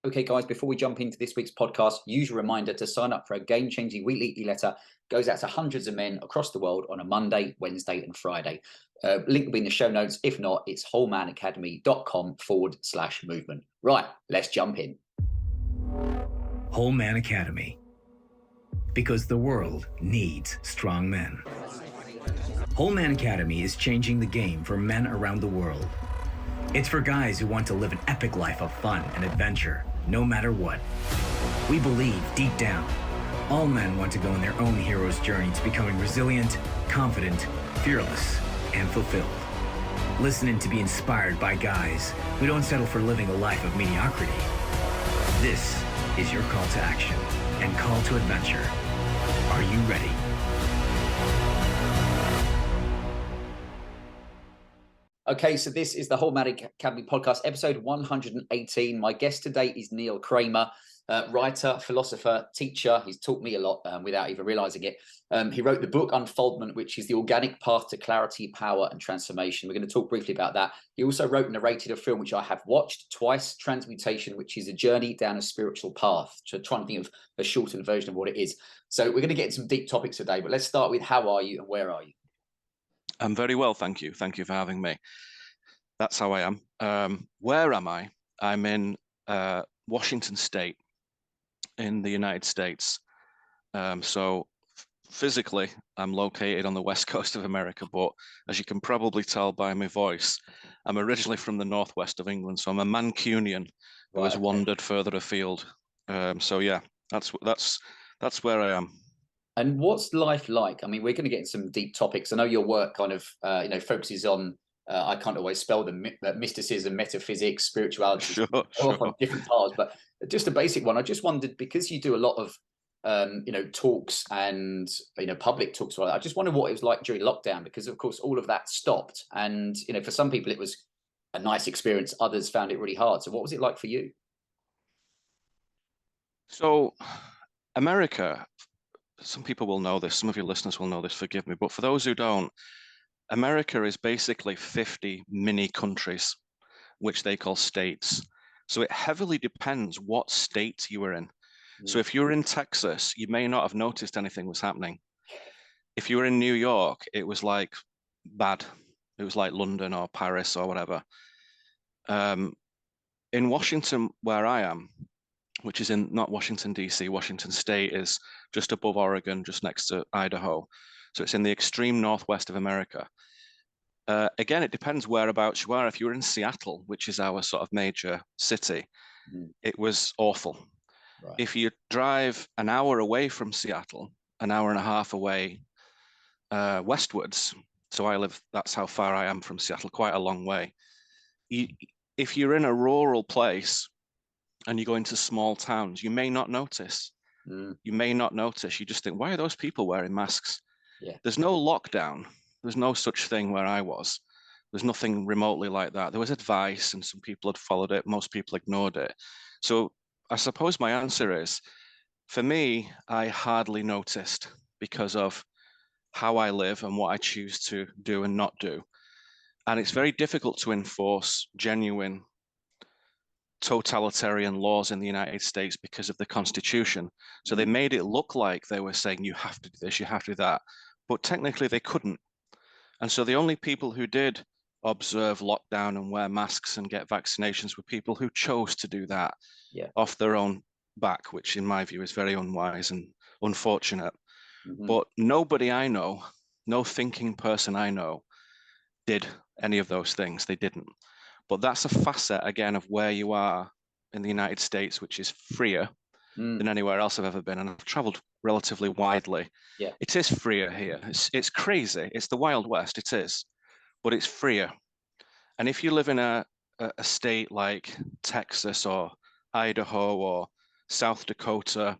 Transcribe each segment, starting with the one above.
Okay, guys, before we jump into this week's podcast, usual reminder to sign up for a game-changing weekly e-letter. Goes out to hundreds of men across the world on a Monday, Wednesday, and Friday. Link will be in the show notes. If not, it's wholemanacademy.com/movement. Right, let's jump in. Whole Man Academy. Because the world needs strong men. Whole Man Academy is changing the game for men around the world. It's for guys who want to live an epic life of fun and adventure, no matter what. We believe, deep down, all men want to go on their own hero's journey to becoming resilient, confident, fearless, and fulfilled. Listening to be inspired by guys who don't settle for living a life of mediocrity. This is your call to action and call to adventure. Are you ready? Okay, so this is the Whole Man Academy podcast, episode 118. My guest today is Neil Kramer, writer, philosopher, teacher. He's taught me a lot without even realizing it. He wrote the book Unfoldment, which is the organic path to clarity, power, and transformation. We're going to talk briefly about that. He also wrote and narrated a film which I have watched twice, Transmutation, which is a journey down a spiritual path. So trying to think of a shortened version of what it is. So we're going to get into some deep topics today, but let's start with how are you and where are you? I'm very well, thank you. Thank you for having me. That's how I am. Where am I? I'm in Washington State in the United States. So physically, I'm located on the west coast of America, but as you can probably tell by my voice, I'm originally from the northwest of England. So I'm a Mancunian who has wandered further afield. So yeah, that's where I am. And what's life like? I mean, we're going to get into some deep topics. I know your work kind of, focuses on, I can't always spell them, mysticism, metaphysics, spirituality, Sure. on different paths. But just a basic one, I just wondered, because you do a lot of, talks and, public talks. I just wondered what it was like during lockdown, because of course, all of that stopped. And, for some people, it was a nice experience. Others found it really hard. So what was it like for you? So America, some people will know this, some of your listeners will know this, forgive me, but for those who don't, America is basically 50 mini countries, which they call states. So it heavily depends what state you were in. So if you were in Texas, you may not have noticed anything was happening. If you were in New York, it was like bad. It was like London or Paris or whatever. In Washington, where I am, which is in not Washington, D.C., Washington State is just above Oregon, just next to Idaho. So it's in the extreme northwest of America. Again, it depends whereabouts you are. If you're in Seattle, which is our sort of major city, it was awful. Right. If you drive an hour away from Seattle, an hour and a half away westwards, so that's how far I am from Seattle, quite a long way. If you're in a rural place, and you go into small towns, you may not notice. You may not notice. You just think, why are those people wearing masks? Yeah. There's no lockdown. There's no such thing where I was. There's nothing remotely like that. There was advice and some people had followed it. Most people ignored it. So I suppose my answer is, for me, I hardly noticed because of how I live and what I choose to do and not do. And it's very difficult to enforce genuine totalitarian laws in the United States because of the Constitution. So they made it look like they were saying, you have to do this, you have to do that. But technically they couldn't. And so the only people who did observe lockdown and wear masks and get vaccinations were people who chose to do that off their own back, which in my view is very unwise and unfortunate. But nobody I know, no thinking person I know, did any of those things. They didn't. But that's a facet, again, of where you are in the United States, which is freer than anywhere else I've ever been. And I've traveled relatively widely. Yeah. It is freer here. It's crazy. It's the Wild West. It is. But it's freer. And if you live in a state like Texas or Idaho or South Dakota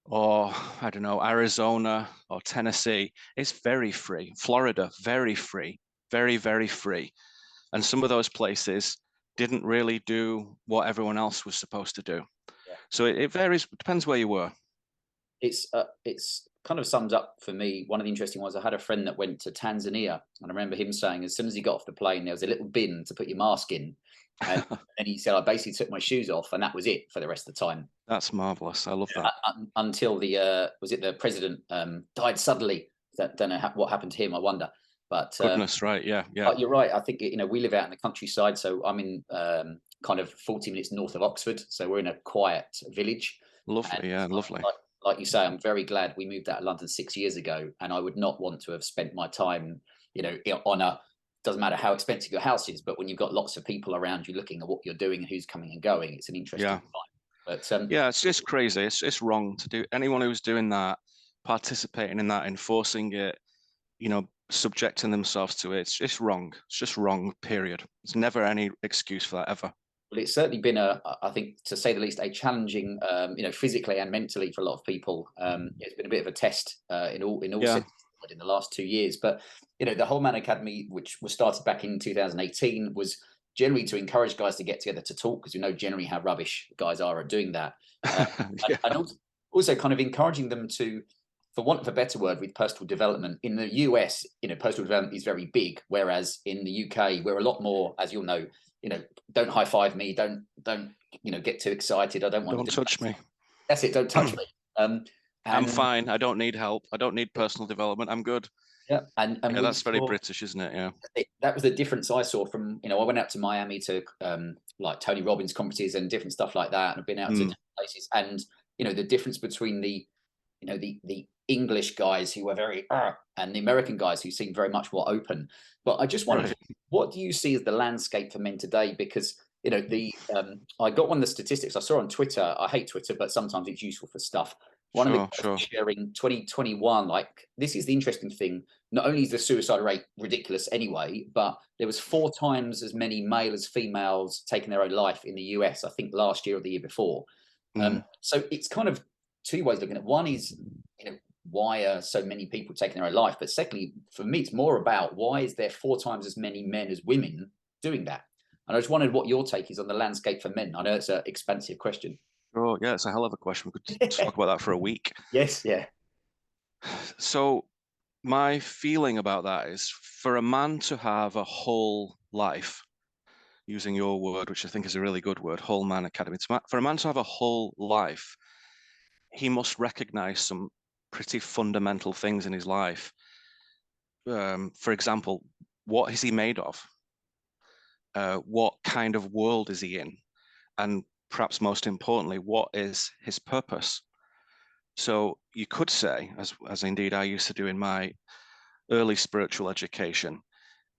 or, I don't know, Arizona or Tennessee, it's very free. Florida, very free. Very, very free. And some of those places didn't really do what everyone else was supposed to do. Yeah. So it varies, it depends where you were. It's kind of sums up for me. One of the interesting ones, I had a friend that went to Tanzania, and I remember him saying as soon as he got off the plane, there was a little bin to put your mask in. And then he said, I basically took my shoes off, and that was it for the rest of the time. That's marvelous. I love that. Until the president died suddenly. Don't know what happened to him. I wonder. But Goodness, right? Yeah. but you're right. I think we live out in the countryside, so I'm in kind of 40 minutes north of Oxford, so we're in a quiet village. Lovely, yeah, lovely. Like you say, I'm very glad we moved out of London 6 years ago, and I would not want to have spent my time, on a, doesn't matter how expensive your house is, but when you've got lots of people around you looking at what you're doing and who's coming and going, it's an interesting time. But yeah, it's just crazy. It's wrong to do. Anyone who's doing that, participating in that, enforcing it, subjecting themselves to it, it's wrong. It's just wrong, period. There's never any excuse for that ever. Well, it's certainly been I think, to say the least, a challenging, physically and mentally for a lot of people. It's been a bit of a test in all senses in the last 2 years. But the Whole Man Academy, which was started back in 2018, was generally to encourage guys to get together to talk, because generally how rubbish guys are at doing that, and also kind of encouraging them to, for want of a better word, with personal development. In the US, personal development is very big, whereas in the UK, we're a lot more, as you'll know, don't high five me, don't get too excited. I don't want don't touch me. That's it. Don't touch me. I'm fine. I don't need help. I don't need personal development. I'm good. Yeah, and that's very British, isn't it? Yeah, that was the difference I saw from I went out to Miami to like Tony Robbins conferences and different stuff like that, and I've been out to different places, and the difference between the English guys who were very and the American guys who seem very much more open. But I just wondered, what do you see as the landscape for men today? Because I got one of the statistics I saw on Twitter. I hate Twitter, but sometimes it's useful for stuff. One of the guys sharing 2021, like, this is the interesting thing. Not only is the suicide rate ridiculous anyway, but there was 4 times as many male as females taking their own life in the US, I think last year or the year before. So it's kind of 2 ways looking at it. One is, why are so many people taking their own life? But secondly, for me, it's more about, why is there 4 times as many men as women doing that? And I just wondered what your take is on the landscape for men. I know it's an expansive question. Oh, yeah, it's a hell of a question. We could talk about that for a week. Yes, yeah. So my feeling about that is, for a man to have a whole life, using your word, which I think is a really good word, Whole Man Academy, for a man to have a whole life, he must recognize some pretty fundamental things in his life. For example, what is he made of? What kind of world is he in? And perhaps most importantly, what is his purpose? So you could say, as indeed I used to do in my early spiritual education,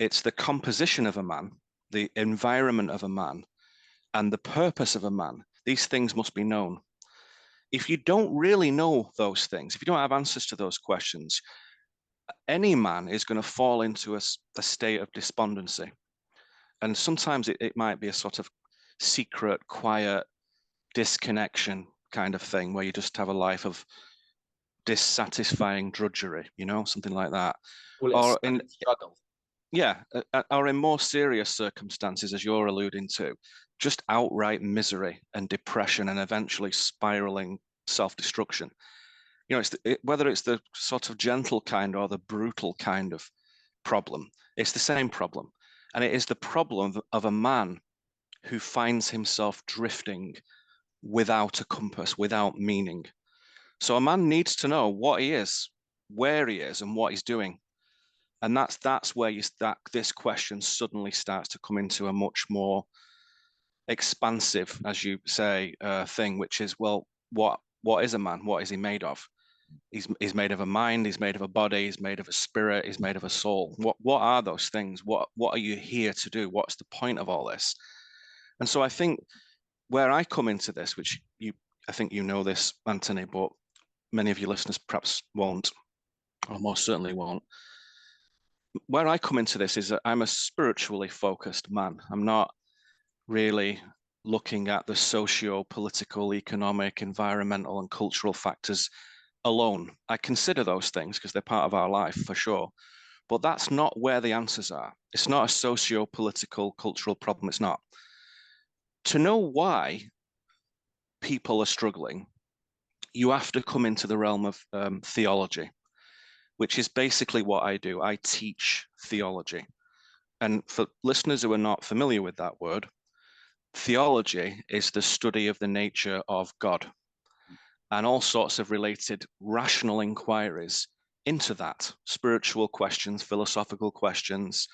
it's the composition of a man, the environment of a man, and the purpose of a man. These things must be known. If you don't really know those things, if you don't have answers to those questions, any man is going to fall into a state of despondency. And sometimes it might be a sort of secret, quiet disconnection kind of thing, where you just have a life of dissatisfying drudgery, something like that. Or in struggle. Yeah, or in more serious circumstances, as you're alluding to, just outright misery and depression, and eventually spiraling self-destruction. Whether it's the sort of gentle kind or the brutal kind of problem, it's the same problem. And it is the problem of a man who finds himself drifting without a compass, without meaning. So a man needs to know what he is, where he is, and what he's doing. And that's where this question suddenly starts to come into a much more expansive, as you say, thing, which is, well, what is a man? What is he made of? He's made of a mind, he's made of a body, he's made of a spirit, he's made of a soul. What are those things? What are you here to do? What's the point of all this? And so I think where I come into this, which I think you know this, Anthony, but many of your listeners perhaps won't, or most certainly won't. Where I come into this is that I'm a spiritually focused man. I'm not really looking at the socio-political, economic, environmental, and cultural factors alone. I consider those things because they're part of our life, for sure. But that's not where the answers are. It's not a socio-political, cultural problem. It's not. To know why people are struggling, you have to come into the realm of theology, which is basically what I do. I teach theology. And for listeners who are not familiar with that word, theology is the study of the nature of God and all sorts of related rational inquiries into that, spiritual questions, philosophical questions,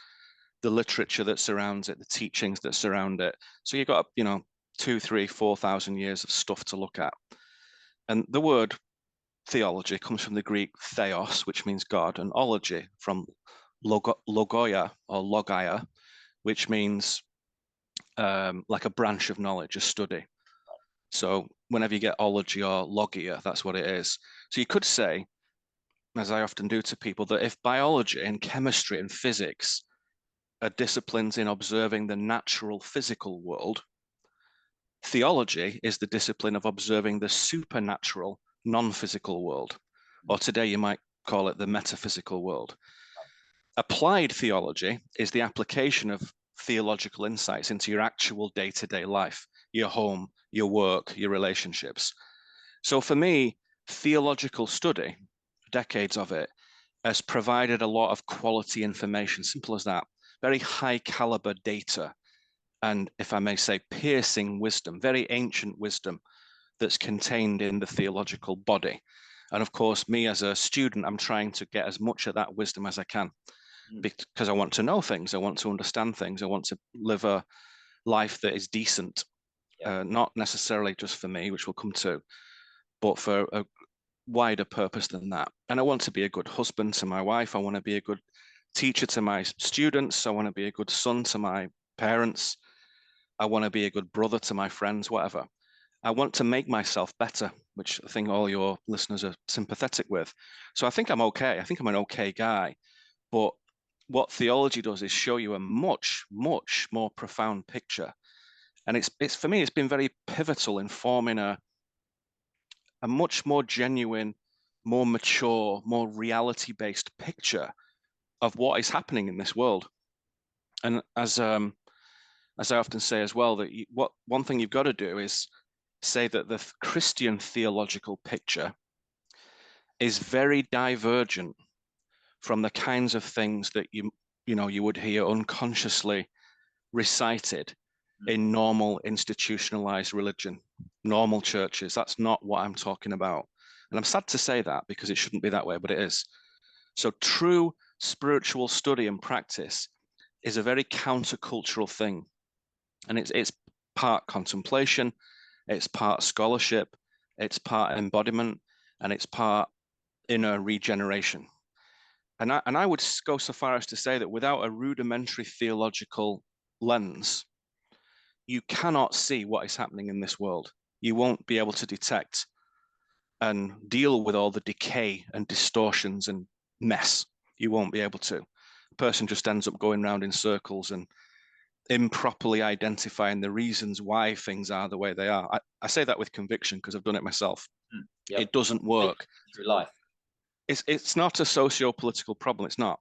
the literature that surrounds it, the teachings that surround it. So you've got, 2, 3, 4,000 years of stuff to look at. And the word theology comes from the Greek theos, which means God, and ology from logoia or logia, which means like a branch of knowledge, a study. So whenever you get ology or logia, that's what it is. So you could say, as I often do to people, that if biology and chemistry and physics are disciplines in observing the natural physical world, theology is the discipline of observing the supernatural non-physical world, or today you might call it the metaphysical world. Applied theology is the application of theological insights into your actual day-to-day life, your home, your work, your relationships. So for me, theological study, decades of it, has provided a lot of quality information, simple as that, very high caliber data, and if I may say, piercing wisdom, very ancient wisdom that's contained in the theological body. And of course, me as a student, I'm trying to get as much of that wisdom as I can because I want to know things, I want to understand things, I want to live a life that is decent, not necessarily just for me, which we'll come to, but for a wider purpose than that. And I want to be a good husband to my wife. I want to be a good teacher to my students. I want to be a good son to my parents. I want to be a good brother to my friends, whatever. I want to make myself better, which I think all your listeners are sympathetic with. So I think I'm okay. I think I'm an okay guy. But what theology does is show you a much, much more profound picture. And it's for me, it's been very pivotal in forming a much more genuine, more mature, more reality-based picture of what is happening in this world. And as I often say as well, that one thing you've got to do is say that the Christian theological picture is very divergent from the kinds of things that you would hear unconsciously recited in normal institutionalized religion, normal churches. That's not what I'm talking about. And I'm sad to say that because it shouldn't be that way, but it is. So true spiritual study and practice is a very countercultural thing. And it's part contemplation, it's part scholarship, it's part embodiment, and it's part inner regeneration. And I would go so far as to say that without a rudimentary theological lens, you cannot see what is happening in this world. You won't be able to detect and deal with all the decay and distortions and mess. You won't be able to. A person just ends up going round in circles and improperly identifying the reasons why things are the way they are. I say that with conviction because I've done it myself. Yep. It doesn't work. Through life. It's not a socio-political problem. It's not.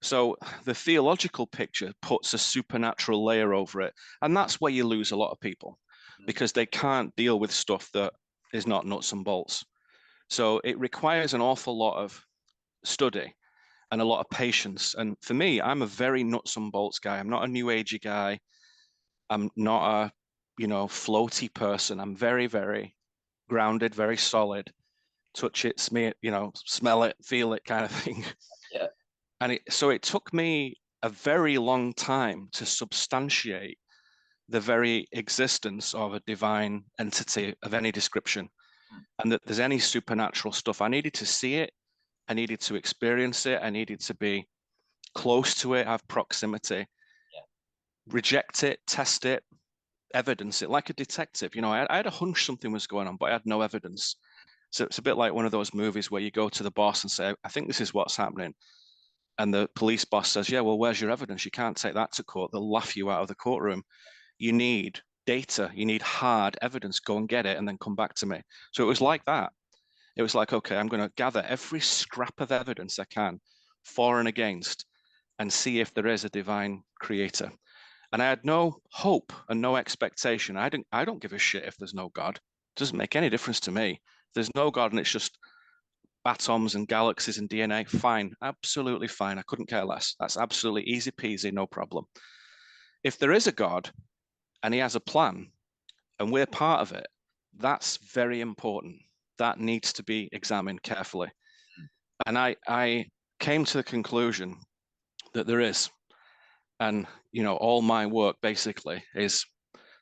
So the theological picture puts a supernatural layer over it. And that's where you lose a lot of people because they can't deal with stuff that is not nuts and bolts. So it requires an awful lot of study and a lot of patience. And for me, I'm a very nuts and bolts guy. I'm not a new agey guy. I'm not a, floaty person. I'm very, very grounded, very solid. Touch it, smell it, feel it kind of thing. Yeah. And so it took me a very long time to substantiate the very existence of a divine entity of any description, and that there's any supernatural stuff. I needed to see it. I needed to experience it. I needed to be close to it, have proximity, reject it, test it, evidence it, like a detective. I had a hunch something was going on, but I had no evidence. So it's a bit like one of those movies where you go to the boss and say, I think this is what's happening. And the police boss says, yeah, well, where's your evidence? You can't take that to court. They'll laugh you out of the courtroom. You need data. You need hard evidence. Go and get it and then come back to me. So it was like that. It was like, okay, I'm going to gather every scrap of evidence I can for and against and see if there is a divine creator. And I had no hope and no expectation. I don't give a shit if there's no God. It doesn't make any difference to me. There's no God and it's just atoms and galaxies and DNA, fine, absolutely fine. I couldn't care less. That's absolutely easy peasy, no problem. If there is a God and he has a plan, and we're part of it, that's very important. That needs to be examined carefully. And I came to the conclusion that there is. And, all my work basically is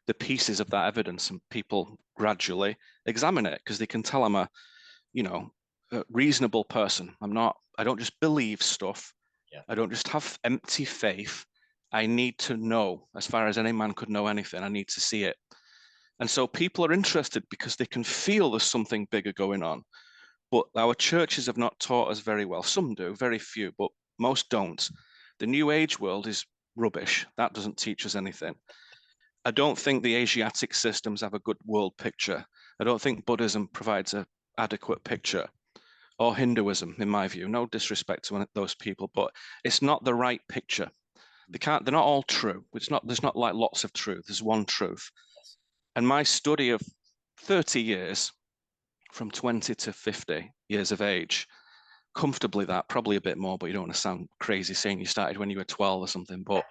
the pieces of that evidence, and people gradually examine it because they can tell I'm a reasonable person. I don't just believe stuff. Yeah. I don't just have empty faith. I need to know, as far as any man could know anything, I need to see it. And so people are interested because they can feel there's something bigger going on. But our churches have not taught us very well. Some do, very few, but most don't. The New Age world is rubbish. That doesn't teach us anything. I don't think the Asiatic systems have a good world picture. I don't think Buddhism provides an adequate picture, or Hinduism, in my view. No disrespect to those people, but it's not the right picture. They're not all true. There's not like lots of truth. There's one truth. And my study of 30 years, from 20 to 50 years of age, comfortably that, probably a bit more, but you don't want to sound crazy saying you started when you were 12 or something. But,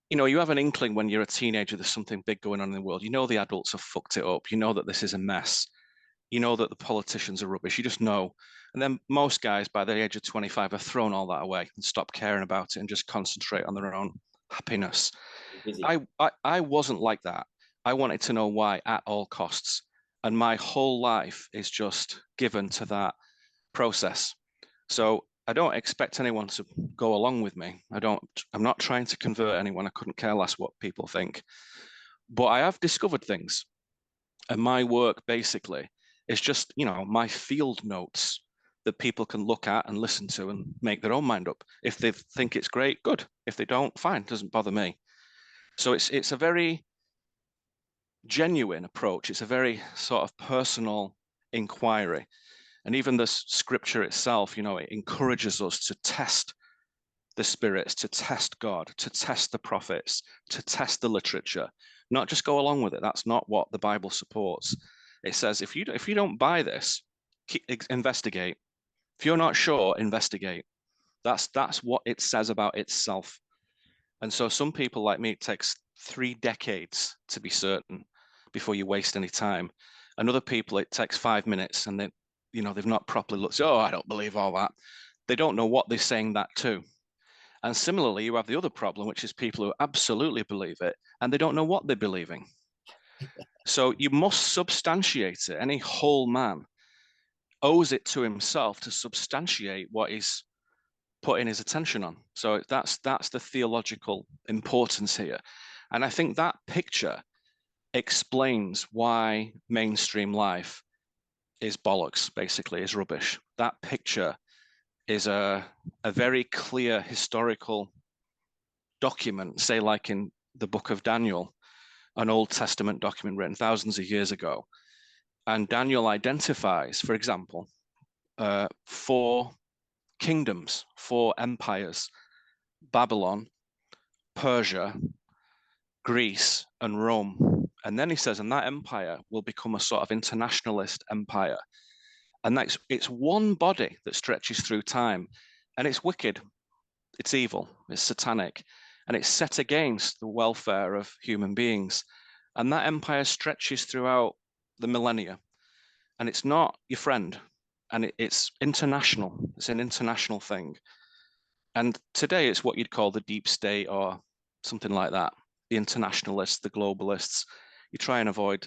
you have an inkling when you're a teenager, there's something big going on in the world. The adults have fucked it up. You know that this is a mess. You know that the politicians are rubbish. You just know. And then most guys by the age of 25 have thrown all that away and stopped caring about it and just concentrate on their own happiness. I wasn't like that. I wanted to know why at all costs. And my whole life is just given to that process. So I don't expect anyone to go along with me. I'm not trying to convert anyone. I couldn't care less what people think. But I have discovered things. And my work basically is just, my field notes that people can look at and listen to and make their own mind up. If they think it's great, good. If they don't, fine, doesn't bother me. So it's a very genuine approach. It's a very sort of personal inquiry. And even the scripture itself, it encourages us to test the spirits, to test God, to test the prophets, to test the literature, not just go along with it. That's not what the Bible supports. It says, if you don't buy this, investigate. If you're not sure, investigate. That's what it says about itself. And so some people like me, it takes 3 decades to be certain before you waste any time. And other people, it takes 5 minutes and they've not properly looked. Oh, I don't believe all that. They don't know what they're saying that to. And similarly, you have the other problem, which is people who absolutely believe it and they don't know what they're believing. So you must substantiate it. Any whole man owes it to himself to substantiate what he's putting his attention on. So that's the theological importance here. And I think that picture explains why mainstream life is bollocks, basically, is rubbish. That picture is a very clear historical document, say like in the book of Daniel, an Old Testament document written thousands of years ago. And Daniel identifies, for example, 4 kingdoms, 4 empires: Babylon, Persia, Greece, and Rome. And then he says, and that empire will become a sort of internationalist empire. And it's one body that stretches through time, and it's wicked, it's evil, it's satanic, and it's set against the welfare of human beings. And that empire stretches throughout the millennia, and it's not your friend, and it's international. It's an international thing. And today it's what you'd call the deep state or something like that. The internationalists, the globalists. You try and avoid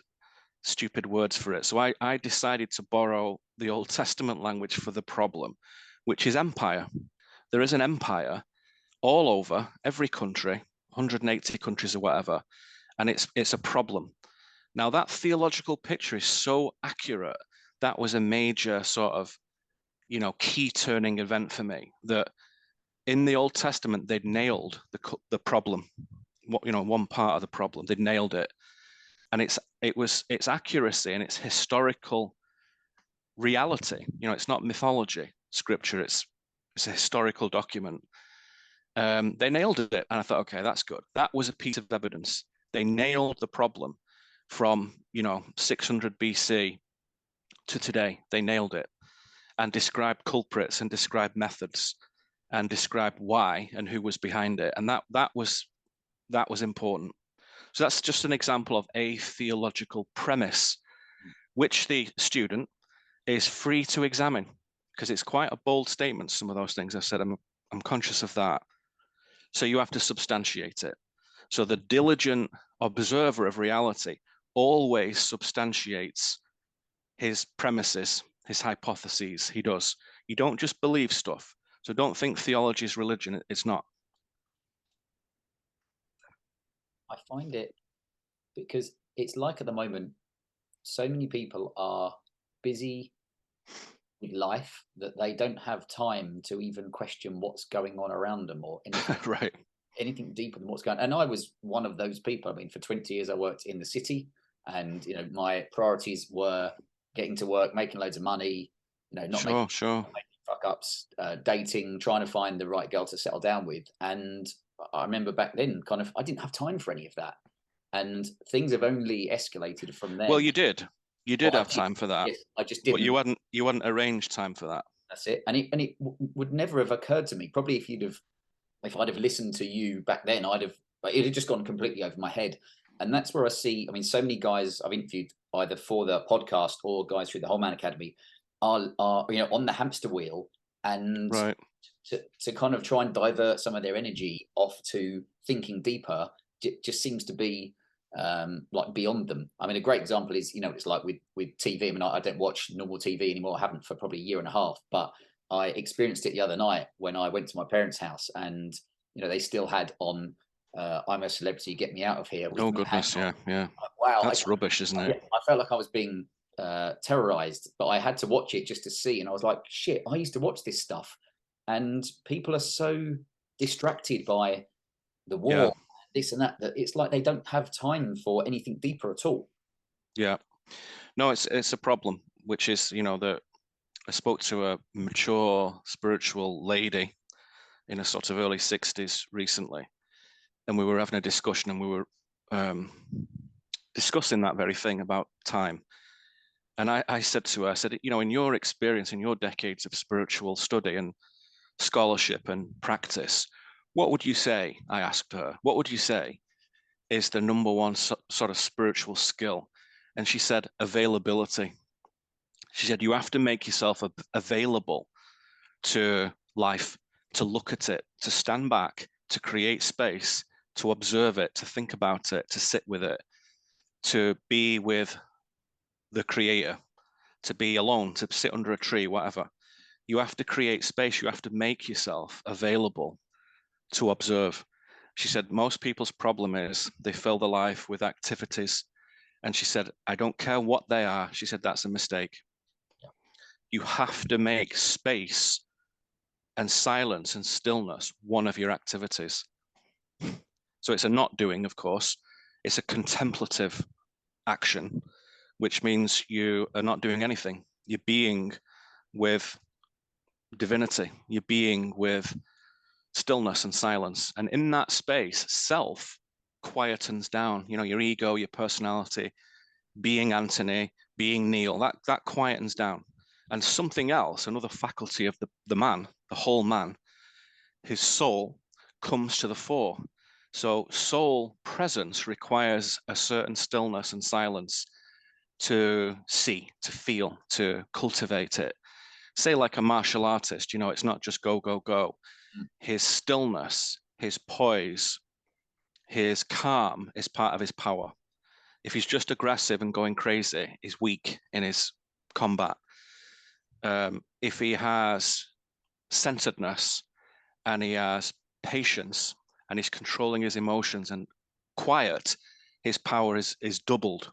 stupid words for it. So I decided to borrow the Old Testament language for the problem, which is empire. There is an empire all over every country, 180 countries or whatever, and it's a problem. Now that theological picture is so accurate. That was a major sort of, key turning event for me, that in the Old Testament, they'd nailed the problem, one part of the problem, they'd nailed it. And its accuracy and its historical reality. It's not mythology, scripture, it's a historical document. They nailed it, and I thought, okay, that's good. That was a piece of evidence. They nailed the problem from 600 BC to today. They nailed it and described culprits and described methods and described why and who was behind it. And that was important. So that's just an example of a theological premise, which the student is free to examine, because it's quite a bold statement, some of those things I've said. I'm conscious of that. So you have to substantiate it. So the diligent observer of reality always substantiates his premises, his hypotheses. He does. You don't just believe stuff. So don't think theology is religion. It's not. I find it, because it's like at the moment, so many people are busy with life that they don't have time to even question what's going on around them or anything, Right. anything deeper than what's going on. And I was one of those people. I mean, for 20 years, I worked in the city, and, you know, my priorities were getting to work, making loads of money, you know, not making fuck ups, dating, trying to find the right girl to settle down with. And I remember back then, kind of, I didn't have time for any of that. And things have only escalated from there. Well, you did. You did have time for that. Yes, I just didn't. But you hadn't arranged time for that. That's it. And it would never have occurred to me. Probably if I'd have listened to you back then, it had just gone completely over my head. And that's where I see, I mean, so many guys I've interviewed either for the podcast or guys through the Whole Man Academy are you know, on the hamster wheel, and right. to kind of try and divert some of their energy off to thinking deeper just seems to be like beyond them. I mean, a great example is, you know, it's like with TV. I mean, I don't watch normal TV anymore. I haven't for probably a year and a half, but I experienced it the other night when I went to my parents' house, and, you know, they still had on I'm a Celebrity, Get Me Out of Here. Oh goodness, yeah. Wow, that's rubbish, isn't it? I felt like I was being terrorized, but I had to watch it just to see, and I was like, shit, I used to watch this stuff. And people are so distracted by the war, this and that it's like they don't have time for anything deeper at all. Yeah, no, it's a problem, which is, you know, that I spoke to a mature spiritual lady in a sort of early 60s recently, and we were having a discussion, and we were discussing that very thing about time. And I said to her, I said, you know, in your experience, in your decades of spiritual study and scholarship and practice, what would you say, I asked her, what would you say is the number one sort of spiritual skill? And she said, availability. She said, you have to make yourself available to life, to look at it, to stand back, to create space, to observe it, to think about it, to sit with it, to be with the creator, to be alone, to sit under a tree, whatever. You have to create space. You have to make yourself available to observe. She said, most people's problem is they fill their life with activities. And she said, I don't care what they are. She said, that's a mistake. Yeah. You have to make space and silence and stillness one of your activities. So it's a not doing, of course. It's a contemplative action, which means you are not doing anything. You're being with divinity. You're being with stillness and silence. And in that space, self quietens down. You know, your ego, your personality, being Anthony, being Neil, that quietens down. And something else, another faculty of the man, the whole man, his soul comes to the fore. So soul presence requires a certain stillness and silence to see, to feel, to cultivate it. Say like a martial artist, you know, it's not just go, go, go. His stillness, his poise, his calm is part of his power. If he's just aggressive and going crazy, he's weak in his combat. If he has centeredness and he has patience and he's controlling his emotions and quiet, his power is doubled,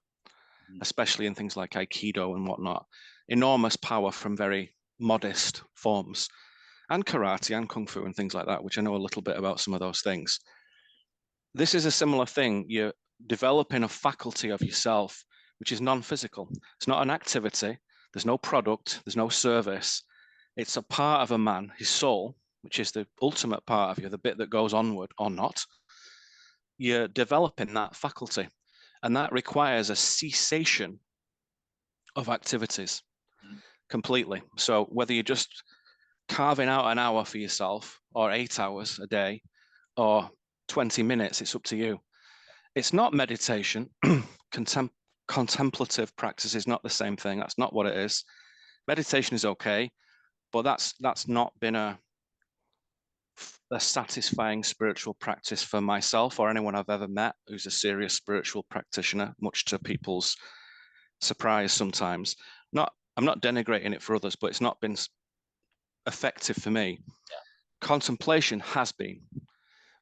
especially in things like Aikido and whatnot. Enormous power from very modest forms, and karate and kung fu and things like that, which I know a little bit about some of those things. This is a similar thing. You're developing a faculty of yourself, which is non-physical. It's not an activity. There's no product. There's no service. It's a part of a man, his soul, which is the ultimate part of you, the bit that goes onward or not. You're developing that faculty, and that requires a cessation of activities completely. So whether you're just carving out an hour for yourself or 8 hours a day or 20 minutes, it's up to you. it's not meditation. Contemplative practice is not the same thing. That's not what it is. Meditation is okay, but that's not been a satisfying spiritual practice for myself or anyone I've ever met who's a serious spiritual practitioner, much to people's surprise sometimes. I'm not denigrating it for others, but it's not been effective for me. Yeah. Contemplation has been,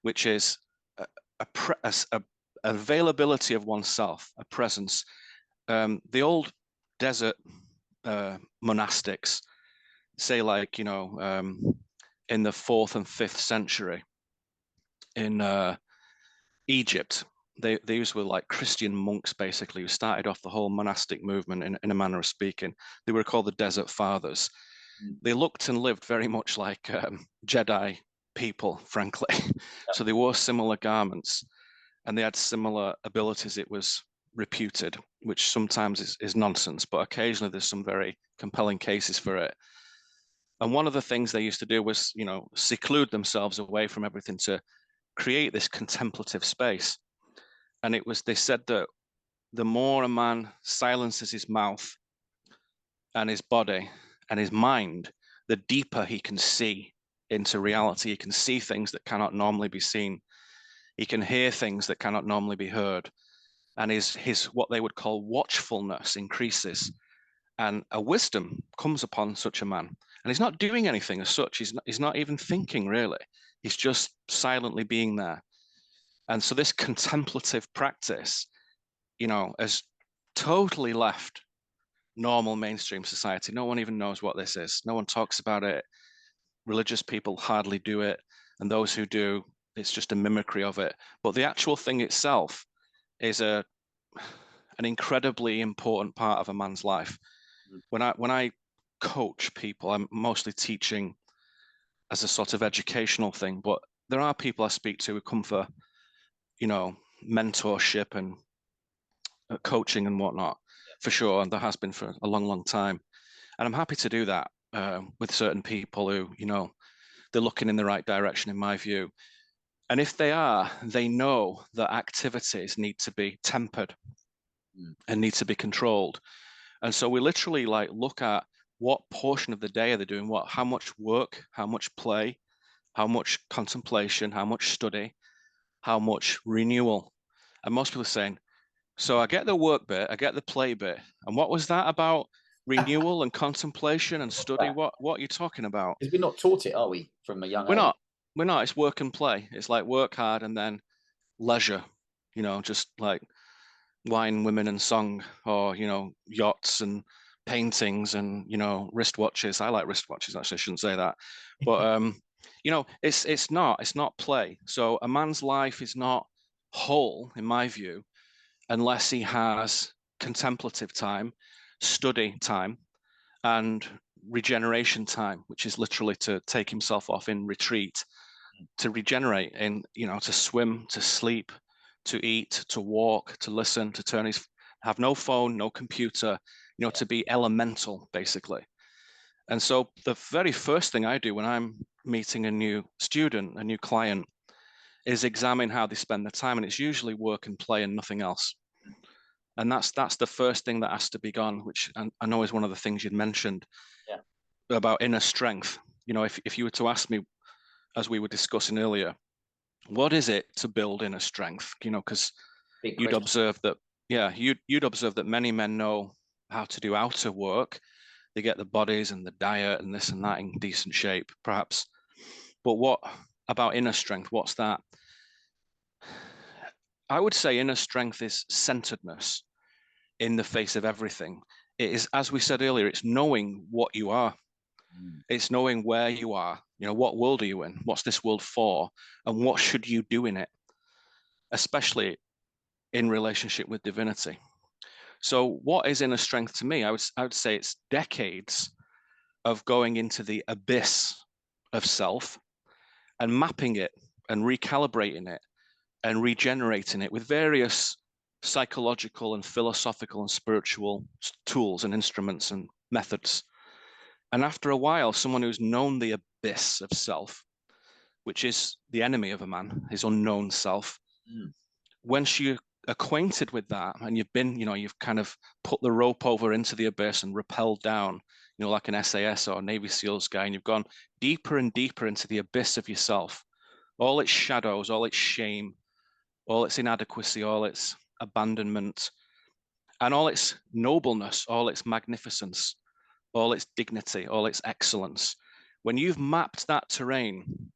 which is a availability of oneself, a presence. The old desert monastics say, like, you know, in the 4th and 5th century in Egypt, these were like Christian monks, basically, who started off the whole monastic movement in a manner of speaking. They were called the Desert Fathers. They looked and lived very much like Jedi people, frankly. Yep. So they wore similar garments and they had similar abilities, it was reputed, which sometimes is nonsense, but occasionally there's some very compelling cases for it. And one of the things they used to do was, you know, seclude themselves away from everything to create this contemplative space. And they said that the more a man silences his mouth and his body and his mind, the deeper he can see into reality. He can see things that cannot normally be seen. He can hear things that cannot normally be heard. And his what they would call watchfulness increases. And a wisdom comes upon such a man. And he's not doing anything as such. He's not even thinking, really. He's just silently being there. And so this contemplative practice, you know, has totally left normal mainstream society. No one even knows what this is. No one talks about it. Religious people hardly do it. And those who do, it's just a mimicry of it. But the actual thing itself is an incredibly important part of a man's life. When I coach people, I'm mostly teaching as a sort of educational thing, but there are people I speak to who come for, you know, mentorship and coaching and whatnot, for sure. And there has been for a long, long time. And I'm happy to do that with certain people who, you know, they're looking in the right direction, in my view. And if they are, they know that activities need to be tempered and need to be controlled. And so we literally like look at what portion of the day are they doing what, how much work, how much play, how much contemplation, how much study, how much renewal. And most people are saying, so I get the work bit, I get the play bit. And what was that about renewal and contemplation and study? What are you talking about? Because we're not taught it, are we, from a young age? We're not. It's work and play. It's like work hard and then leisure, you know, just like wine, women and song, or, you know, yachts and paintings and, you know, wristwatches. I like wristwatches, actually, I shouldn't say that. But, you know, it's not play. So a man's life is not whole, in my view, unless he has contemplative time, study time, and regeneration time, which is literally to take himself off in retreat, to regenerate, in, you know, to swim, to sleep, to eat, to walk, to listen, to have no phone, no computer, you know, to be elemental, basically. And so the very first thing I do when I'm meeting a new student, a new client, is examine how they spend their time. And it's usually work and play and nothing else. And that's the first thing that has to be gone, which I know is one of the things you'd mentioned about inner strength. You know, if you were to ask me, as we were discussing earlier, what is it to build inner strength? You know, because you'd observe that, you'd observe that many men know how to do outer work. They get the bodies and the diet and this and that in decent shape, perhaps. But what about inner strength? What's that? I would say inner strength is centeredness in the face of everything. It is, as we said earlier, it's knowing what you are. It's knowing where you are. You know, what world are you in? What's this world for? And what should you do in it? Especially in relationship with divinity. So what is inner strength to me? I would say it's decades of going into the abyss of self and mapping it and recalibrating it and regenerating it with various psychological and philosophical and spiritual tools and instruments and methods. And after a while, someone who's known the abyss of self, which is the enemy of a man, his unknown self, once you're acquainted with that and you've been, you've kind of put the rope over into the abyss and rappelled down, like an SAS or Navy SEALs guy, and you've gone deeper and deeper into the abyss of yourself, all its shadows, all its shame, all its inadequacy, all its abandonment, and all its nobleness, all its magnificence, all its dignity, all its excellence. When you've mapped that terrain,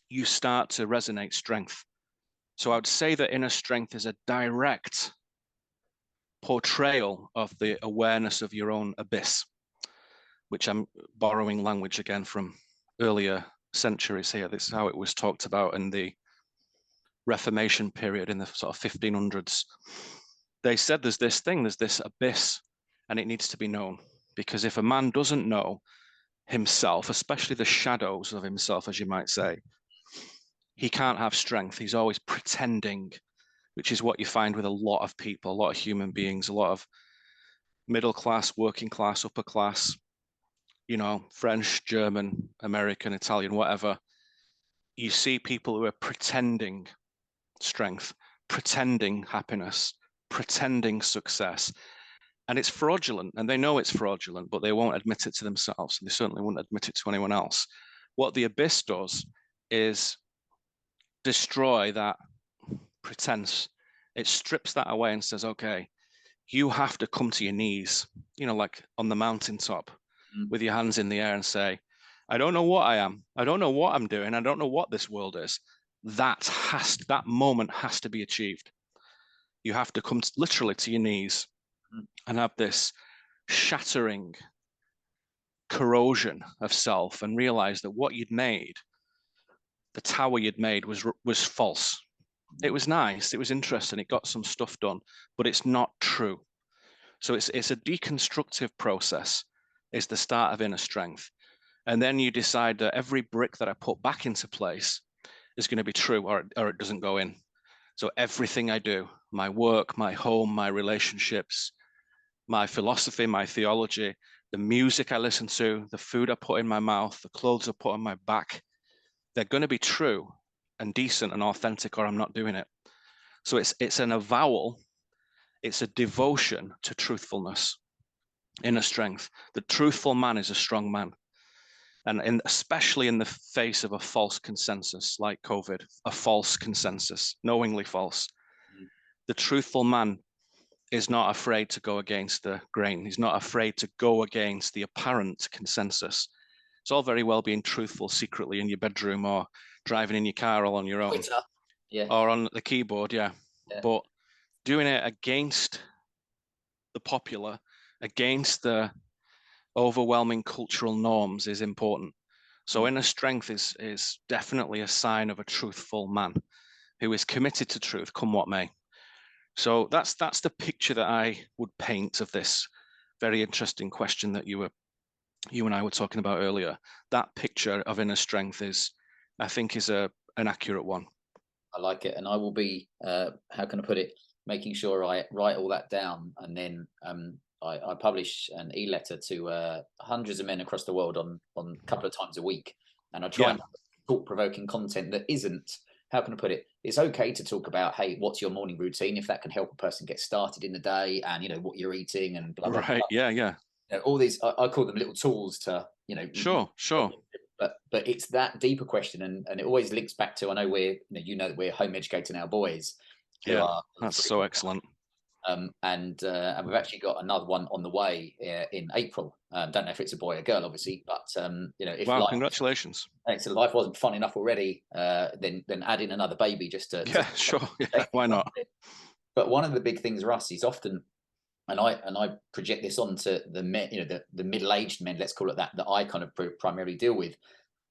you start to resonate strength. So I would say that inner strength is a direct portrayal of the awareness of your own abyss, which I'm borrowing language again from earlier centuries here. This is how it was talked about in the Reformation period in the sort of 1500s. They said there's this thing, there's this abyss, and it needs to be known. Because if a man doesn't know himself, especially the shadows of himself, as you might say, he can't have strength. He's always pretending, which is what you find with a lot of people, a lot of human beings, a lot of middle class, working class, upper class, French, German, American, Italian, whatever. You see people who are pretending strength, pretending happiness, pretending success. And it's fraudulent, and they know it's fraudulent, but they won't admit it to themselves. And they certainly won't admit it to anyone else. What the abyss does is destroy that pretense. It strips that away and says, okay, you have to come to your knees, like on the mountaintop with your hands in the air and say, I don't know what I am. I don't know what I'm doing. I don't know what this world is. That moment has to be achieved. You have to come literally to your knees and have this shattering corrosion of self and realize that what you'd made, the tower you'd made, was false. It was nice, it was interesting, it got some stuff done, but it's not true. So it's a deconstructive process. It's the start of inner strength. And then you decide that every brick that I put back into place is going to be true, or it doesn't go in. So everything I do, my work, my home, my relationships, my philosophy, my theology, the music I listen to, the food I put in my mouth, the clothes I put on my back, they're going to be true and decent and authentic, or I'm not doing it. So it's an avowal, it's a devotion to truthfulness, inner strength. The truthful man is a strong man. And especially in the face of a false consensus like COVID, a false consensus, knowingly false. The truthful man is not afraid to go against the grain. He's not afraid to go against the apparent consensus. It's all very well being truthful secretly in your bedroom or driving in your car all on your own. Twitter. Yeah. Or on the keyboard, yeah. But doing it against the popular, against the overwhelming cultural norms is important. So inner strength is definitely a sign of a truthful man who is committed to truth, come what may. So that's the picture that I would paint of this very interesting question that you and I were talking about earlier. That picture of inner strength I think is an accurate one. I like it, and I will be how can I put it, making sure I write all that down, and then I publish an e-letter to hundreds of men across the world on a couple of times a week, and I try and thought-provoking content that isn't, how can I put it, it's okay to talk about, hey, what's your morning routine, if that can help a person get started in the day, and what you're eating and blah blah blah. Yeah. All these, I call them little tools to Sure. But it's that deeper question, and it always links back to, I know we're we're home educating our boys. That's so excellent. And we've actually got another one on the way in April. Don't know if it's a boy or girl, obviously, but if wow, congratulations. So life wasn't fun enough already, then add in another baby just to sure, why not? But one of the big things for us is often, and I project this onto the men, the middle-aged men, let's call it that I kind of primarily deal with.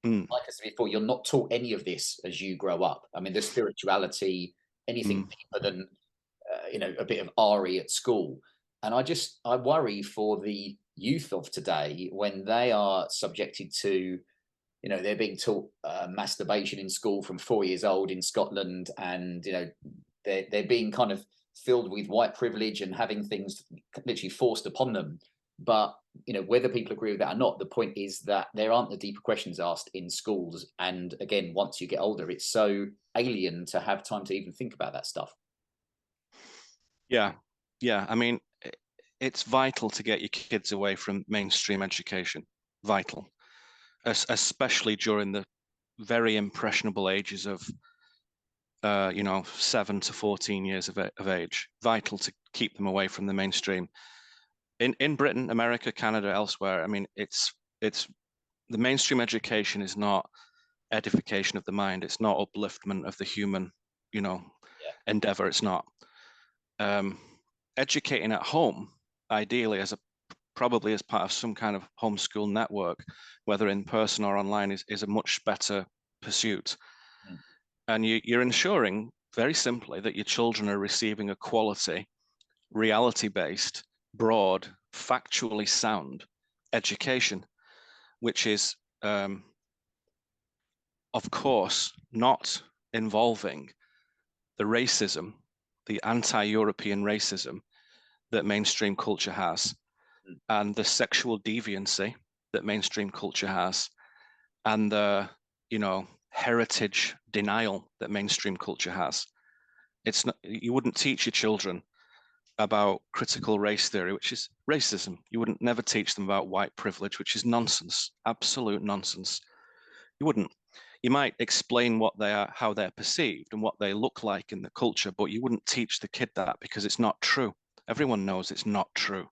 Like I said before, you're not taught any of this as you grow up. I mean, the spirituality, anything deeper than a bit of Ari at school. And I worry for the youth of today when they are subjected to, they're being taught masturbation in school from 4 years old in Scotland, and they're being kind of filled with white privilege and having things literally forced upon them. But whether people agree with that or not, the point is that there aren't the deeper questions asked in schools. And again, once you get older, it's so alien to have time to even think about that stuff. Yeah, yeah. I mean, it's vital to get your kids away from mainstream education. Vital, especially during the very impressionable ages of, 7 to 14 years of age. Vital to keep them away from the mainstream. In Britain, America, Canada, elsewhere. I mean, it's the mainstream education is not edification of the mind. It's not upliftment of the human, you know, Yeah. endeavor. It's not. Um, Educating at home, ideally, probably as part of some kind of homeschool network, whether in person or online, is a much better pursuit. Mm. And you're ensuring very simply that your children are receiving a quality, reality-based, broad, factually sound education, which is, of course, not involving the racism, the anti-European racism that mainstream culture has, and the sexual deviancy that mainstream culture has, and the, heritage denial that mainstream culture has. It's not, you wouldn't teach your children about critical race theory, which is racism. You wouldn't never teach them about white privilege, which is nonsense, absolute nonsense. You wouldn't. You might explain what they are, how they're perceived and what they look like in the culture, but you wouldn't teach the kid that because it's not true. Everyone knows it's not true.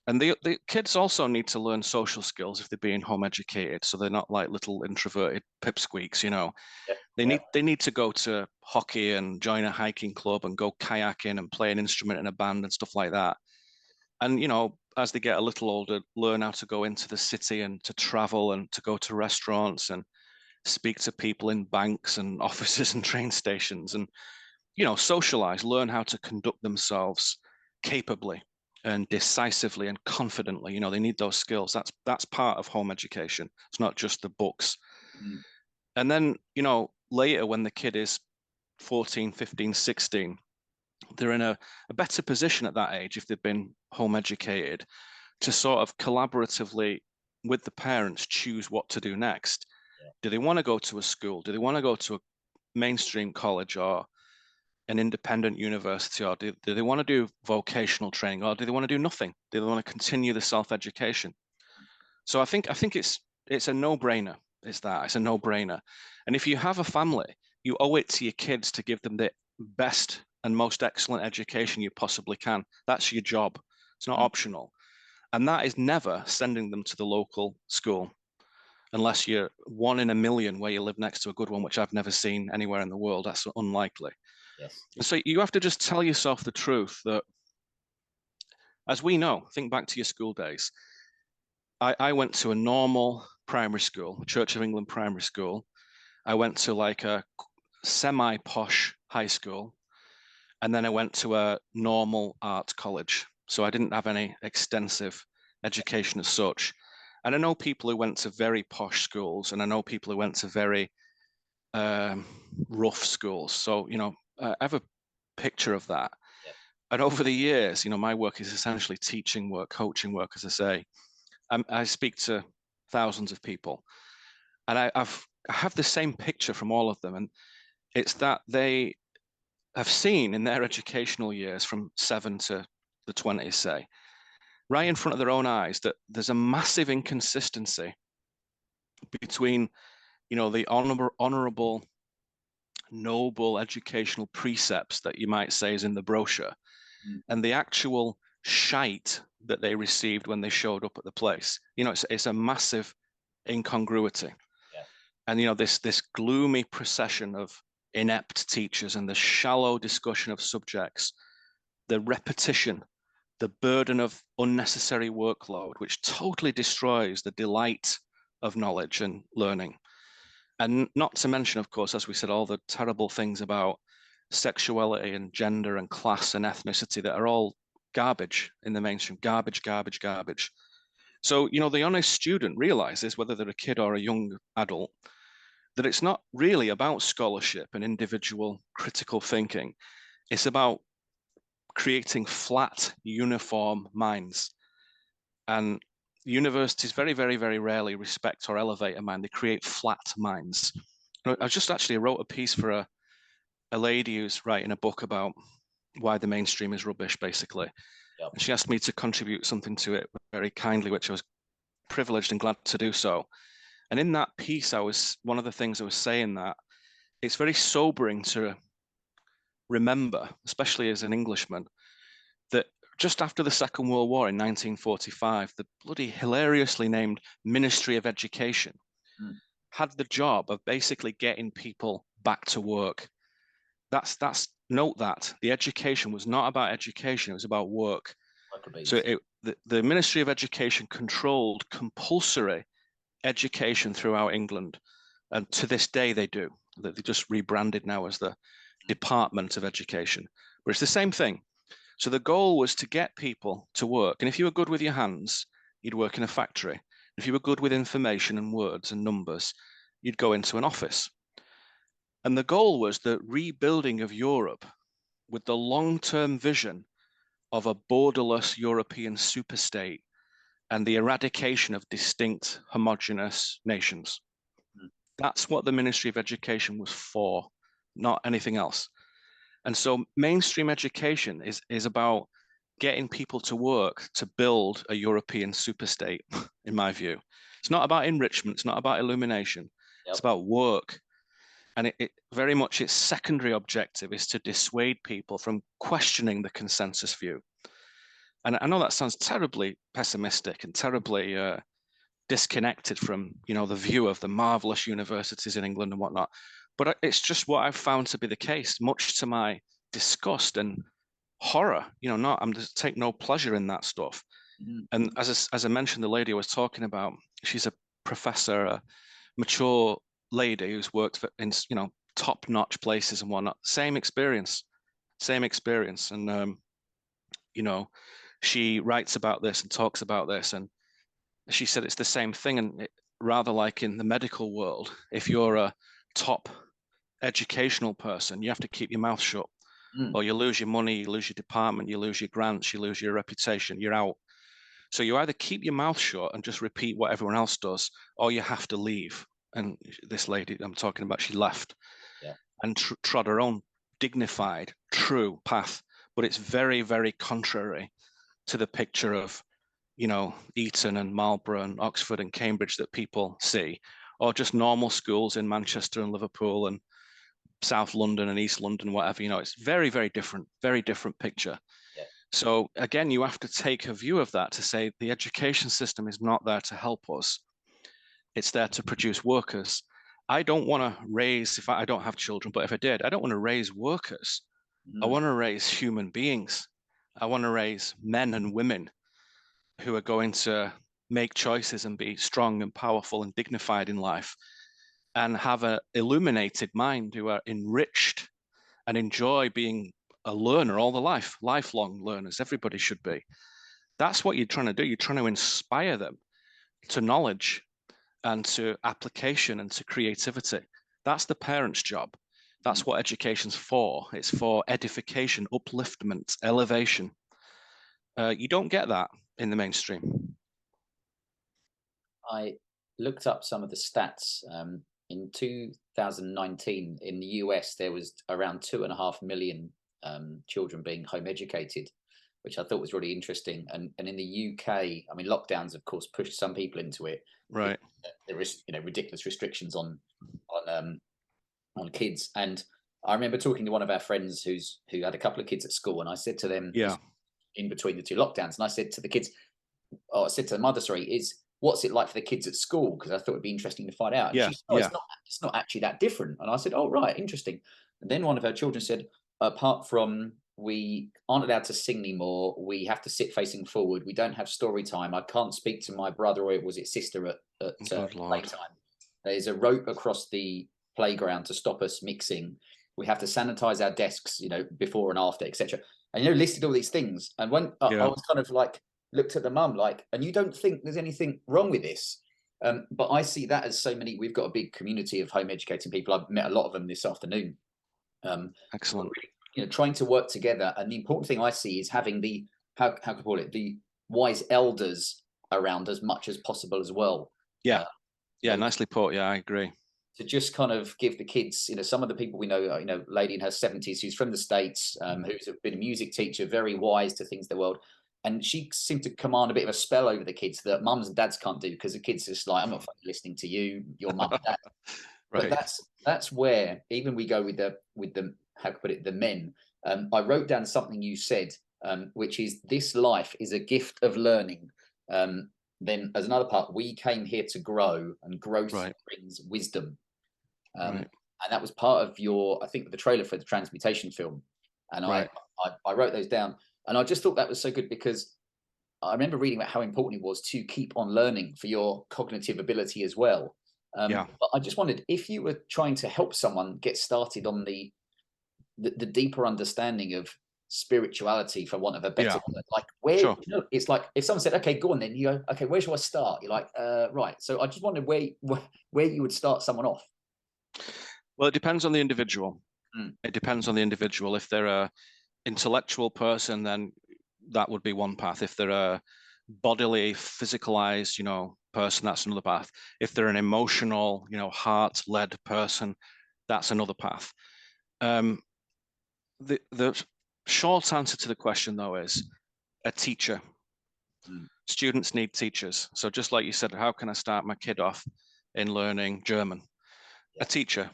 And the kids also need to learn social skills if they're being home educated, so they're not like little introverted pipsqueaks, Yeah. They need to go to hockey and join a hiking club and go kayaking and play an instrument in a band and stuff like that. And as they get a little older, learn how to go into the city and to travel and to go to restaurants and speak to people in banks and offices and train stations and socialize, learn how to conduct themselves capably and decisively and confidently. They need those skills. That's part of home education. It's not just the books. Mm. And then, later when the kid is 14, 15, 16, they're in a better position at that age if they've been home educated to sort of collaboratively with the parents choose what to do next. Yeah. Do they want to go to a school? Do they want to go to a mainstream college or an independent university, or do they want to do vocational training, or do they want to do nothing? Do they want to continue the self-education? So I think it's a no-brainer. It's a no-brainer. And if you have a family, you owe it to your kids to give them the best and most excellent education you possibly can. That's your job. It's not optional. And that is never sending them to the local school, unless you're one in a million where you live next to a good one, which I've never seen anywhere in the world. That's unlikely. Yes. So you have to just tell yourself the truth that, as we know, think back to your school days. I went to a normal primary school, Church of England primary school. I went to like a semi-posh high school, and then I went to a normal art college. So I didn't have any extensive education as such. And I know people who went to very posh schools, and I know people who went to very rough schools. So, I have a picture of that. Yeah. And over the years, my work is essentially teaching work, coaching work, as I say. I speak to thousands of people, and I have the same picture from all of them. And it's that they have seen in their educational years from 7 to the 20s, say, right in front of their own eyes, that there's a massive inconsistency between, the honorable, noble educational precepts that you might say is in the brochure and the actual shite that they received when they showed up at the place. It's a massive incongruity. Yeah. And this gloomy procession of inept teachers and the shallow discussion of subjects, the repetition, the burden of unnecessary workload, which totally destroys the delight of knowledge and learning. And not to mention, of course, as we said, all the terrible things about sexuality and gender and class and ethnicity that are all garbage in the mainstream. Garbage, garbage, garbage. So, the honest student realizes, whether they're a kid or a young adult, that it's not really about scholarship and individual critical thinking. It's about creating flat, uniform minds. And universities very, very, very rarely respect or elevate a mind. They create flat minds. I wrote a piece for a lady who's writing a book about why the mainstream is rubbish, basically. Yep. And she asked me to contribute something to it very kindly, which I was privileged and glad to do so. And in that piece, one of the things I was saying that it's very sobering to remember, especially as an Englishman, that just after the Second World War in 1945, the bloody hilariously named Ministry of Education had the job of basically getting people back to work. Note that the education was not about education, it was about work. So the Ministry of Education controlled compulsory education throughout England. And to this day they do. They just rebranded now as the Department of Education. But it's the same thing. So the goal was to get people to work. And if you were good with your hands, you'd work in a factory. If you were good with information and words and numbers, you'd go into an office. And the goal was the rebuilding of Europe with the long-term vision of a borderless European superstate and the eradication of distinct homogeneous nations. That's what the Ministry of Education was for, not anything else. And so mainstream education is about getting people to work to build a European superstate, in my view. It's not about enrichment, it's not about illumination, it's about work. And it very much its secondary objective is to dissuade people from questioning the consensus view. And I know that sounds terribly pessimistic and terribly disconnected from, the view of the marvelous universities in England and whatnot. But it's just what I've found to be the case, much to my disgust and horror. I'm just take no pleasure in that stuff. And as I mentioned, the lady I was talking about, she's a professor, a mature lady who's worked in top-notch places and whatnot. Same experience. And she writes about this and talks about this, and she said it's the same thing. And rather like in the medical world, if you're a top educational person, you have to keep your mouth shut, or you lose your money, you lose your department, you lose your grants, you lose your reputation, you're out. So you either keep your mouth shut and just repeat what everyone else does, or you have to leave. And this lady I'm talking about, she left and trod her own dignified, true path. But it's very, very contrary to the picture of, Eton and Marlborough and Oxford and Cambridge that people see, or just normal schools in Manchester and Liverpool and South London and East London, whatever. It's very, very different picture. So again, you have to take a view of that to say the education system is not there to help us. It's there to produce workers. I don't want to raise, I don't have children, but if I did, I don't want to raise workers. I want to raise human beings. I want to raise men and women who are going to make choices and be strong and powerful and dignified in life and have an illuminated mind, who are enriched and enjoy being a learner all the lifelong learners. Everybody should be. That's what you're trying to do. You're trying to inspire them to knowledge and to application and to creativity. That's the parent's job. That's what education's for. It's for edification, upliftment, elevation. You don't get that in the mainstream. I looked up some of the stats. In 2019, in the US, there was around 2.5 million children being home educated, which I thought was really interesting. And in the UK, I mean, lockdowns, of course, pushed some people into it. Right. There is, ridiculous restrictions on kids. And I remember talking to one of our friends who had a couple of kids at school, and I said to them, in between the two lockdowns, and I said to the kids, I said to the mother, what's it like for the kids at school? Because I thought it'd be interesting to find out. And she said, it's not actually that different. And I said, oh, right, interesting. And then one of her children said, apart from we aren't allowed to sing anymore, we have to sit facing forward, we don't have story time, I can't speak to my brother or was it sister at playtime. There's a rope across the playground to stop us mixing. We have to sanitize our desks, before and after, etc. And listed all these things. And when I was kind of like, looked at the mum and you don't think there's anything wrong with this, but I see that as so many. We've got a big community of home educating people. I've met a lot of them this afternoon. Excellent. Trying to work together, and the important thing I see is having the how can I call it, the wise elders around as much as possible as well. Nicely put. I agree. to just kind of give the kids, some of the people we know, lady in her 70s who's from the States, who's been a music teacher, very wise to things in the world. And she seemed to command a bit of a spell over the kids that mums and dads can't do, because the kids are just like, I'm not fucking listening to you, your mum and dad. Right. But that's where even we go with the how to put it, the men. I wrote down something you said, which is, this life is a gift of learning. Then as another part, we came here to grow, and growth brings wisdom. And that was part of your, I think, the trailer for the Transmutation film. And I wrote those down, and I just thought that was so good, because I remember reading about how important it was to keep on learning for your cognitive ability as well. But I just wondered if you were trying to help someone get started on the deeper understanding of spirituality, for want of a better word, like where, it's like if someone said, okay, go on, then you go, okay, where should I start? You're like, right. So I just wondered where you would start someone off. Well, it depends on the individual. It depends on the individual. If they're a intellectual person, then that would be one path. If they're a bodily, physicalized, person, that's another path. If they're an emotional, heart-led person, that's another path. The short answer to the question, though, is a teacher. Students need teachers. So just like you said, how can I start my kid off in learning German? A teacher.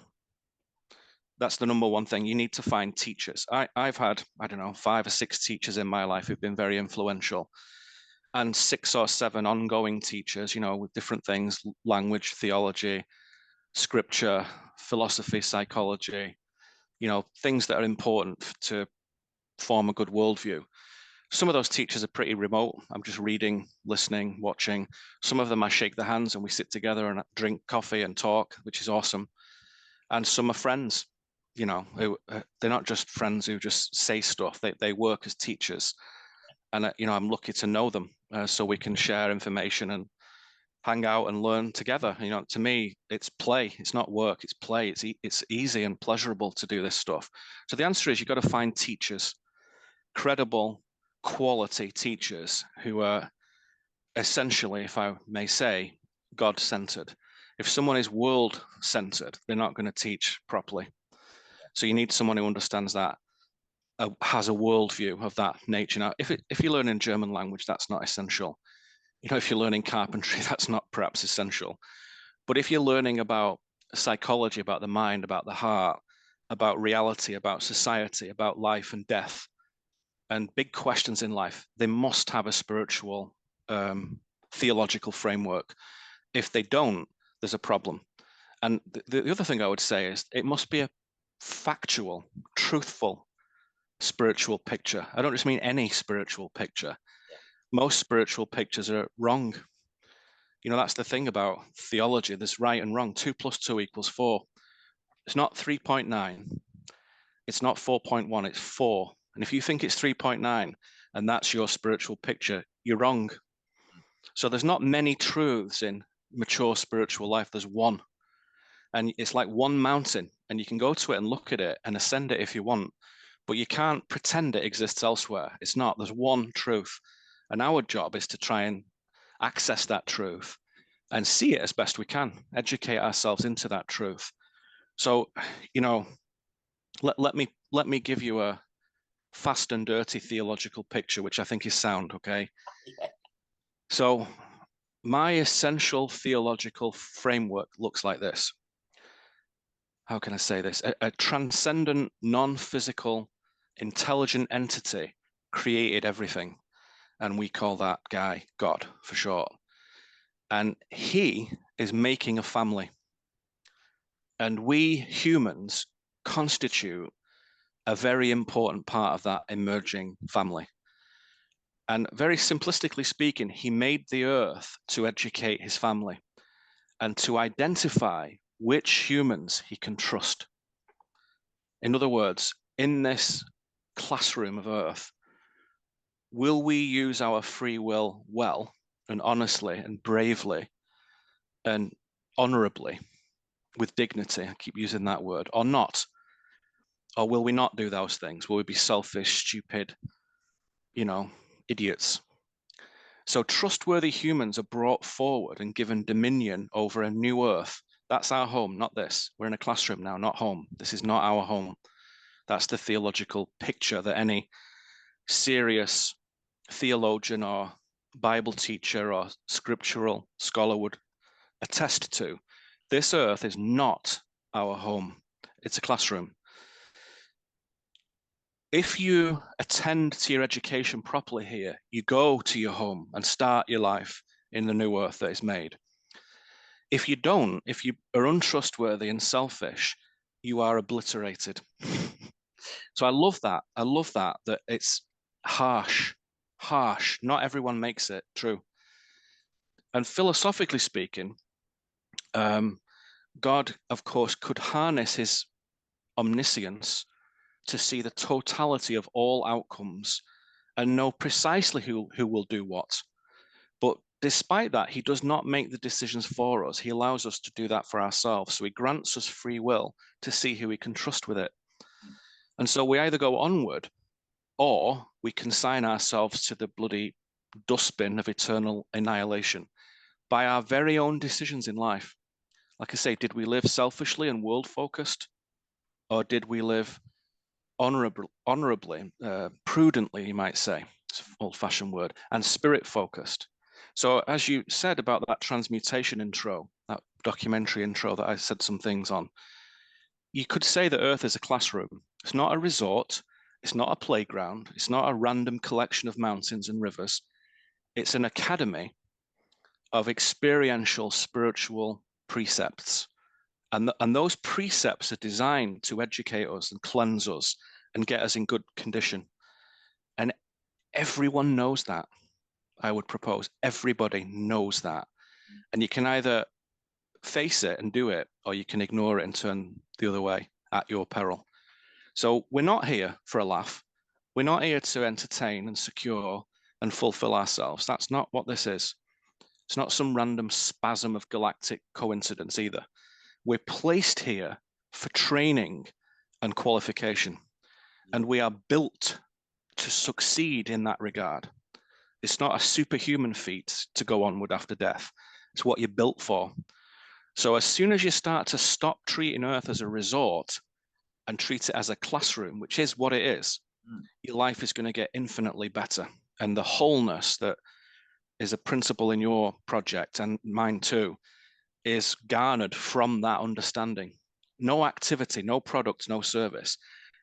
That's the number one thing. You need to find teachers. I've had, 5 or 6 teachers in my life who've been very influential, and 6 or 7 ongoing teachers, with different things: language, theology, scripture, philosophy, psychology, things that are important to form a good worldview. Some of those teachers are pretty remote. I'm just reading, listening, watching. Some of them I shake their hands and we sit together and drink coffee and talk, which is awesome. And some are friends. They're not just friends who just say stuff. They work as teachers, and I'm lucky to know them, so we can share information and hang out and learn together. To me, it's play. It's not work. It's play. It's easy and pleasurable to do this stuff. So the answer is, you've got to find teachers, credible, quality teachers who are essentially, if I may say, God-centered. If someone is world-centered, they're not going to teach properly. So you need someone who understands that, has a worldview of that nature. Now, if you're learning German language, that's not essential. If you're learning carpentry, that's not perhaps essential. But if you're learning about psychology, about the mind, about the heart, about reality, about society, about life and death, and big questions in life, they must have a spiritual, theological framework. If they don't, there's a problem. And the other thing I would say is, it must be a factual, truthful spiritual picture. I don't just mean any spiritual picture. Most spiritual pictures are wrong. That's the thing about theology. There's right and wrong. 2 + 2 = 4. It's not 3.9. It's not 4.1. It's 4. And if you think it's 3.9 and that's your spiritual picture, you're wrong. So there's not many truths in mature spiritual life. There's one. And it's like one mountain, and you can go to it and look at it and ascend it if you want, but you can't pretend it exists elsewhere. It's not. There's one truth. And our job is to try and access that truth and see it as best we can, educate ourselves into that truth. So, let me give you a fast and dirty theological picture, which I think is sound, okay? So my essential theological framework looks like this. How can I say this? A transcendent, non-physical, intelligent entity created everything. And we call that guy God for short. And he is making a family. And we humans constitute a very important part of that emerging family. And very simplistically speaking, he made the earth to educate his family and to identify which humans he can trust. In other words, in this classroom of earth, will we use our free will well and honestly and bravely and honorably, with dignity, I keep using that word, or not? Or will we not do those things? Will we be selfish, stupid, idiots? So trustworthy humans are brought forward and given dominion over a new earth That's our home, not this. We're in a classroom now, not home. This is not our home. That's the theological picture that any serious theologian or Bible teacher or scriptural scholar would attest to. This earth is not our home. It's a classroom. If you attend to your education properly here, you go to your home and start your life in the new earth that is made. If you don't, if you are untrustworthy and selfish, you are obliterated. So I love that. I love that it's harsh. Not everyone makes it true. And philosophically speaking, God, of course, could harness his omniscience to see the totality of all outcomes and know precisely who will do what. But despite that, he does not make the decisions for us. He allows us to do that for ourselves. So he grants us free will to see who we can trust with it. And so we either go onward or we consign ourselves to the bloody dustbin of eternal annihilation by our very own decisions in life. Like I say, did we live selfishly and world-focused? Or did we live honorably, prudently, you might say, it's an old-fashioned word, and spirit-focused? So as you said about that transmutation intro, that documentary intro that I said some things on, you could say that Earth is a classroom. It's not a resort. It's not a playground. It's not a random collection of mountains and rivers. It's an academy of experiential spiritual precepts. And those precepts are designed to educate us and cleanse us and get us in good condition. And everyone knows that, I would propose. Everybody knows that. And you can either face it and do it, or you can ignore it and turn the other way at your peril. So we're not here for a laugh. We're not here to entertain and secure and fulfill ourselves. That's not what this is. It's not some random spasm of galactic coincidence either. We're placed here for training and qualification, and we are built to succeed in that regard. It's not a superhuman feat to go onward after death. It's what you're built for. So as soon as you start to stop treating Earth as a resort and treat it as a classroom, which is what it is, your life is going to get infinitely better. And the wholeness that is a principle in your project and mine too is garnered from that understanding. No activity, no product, no service.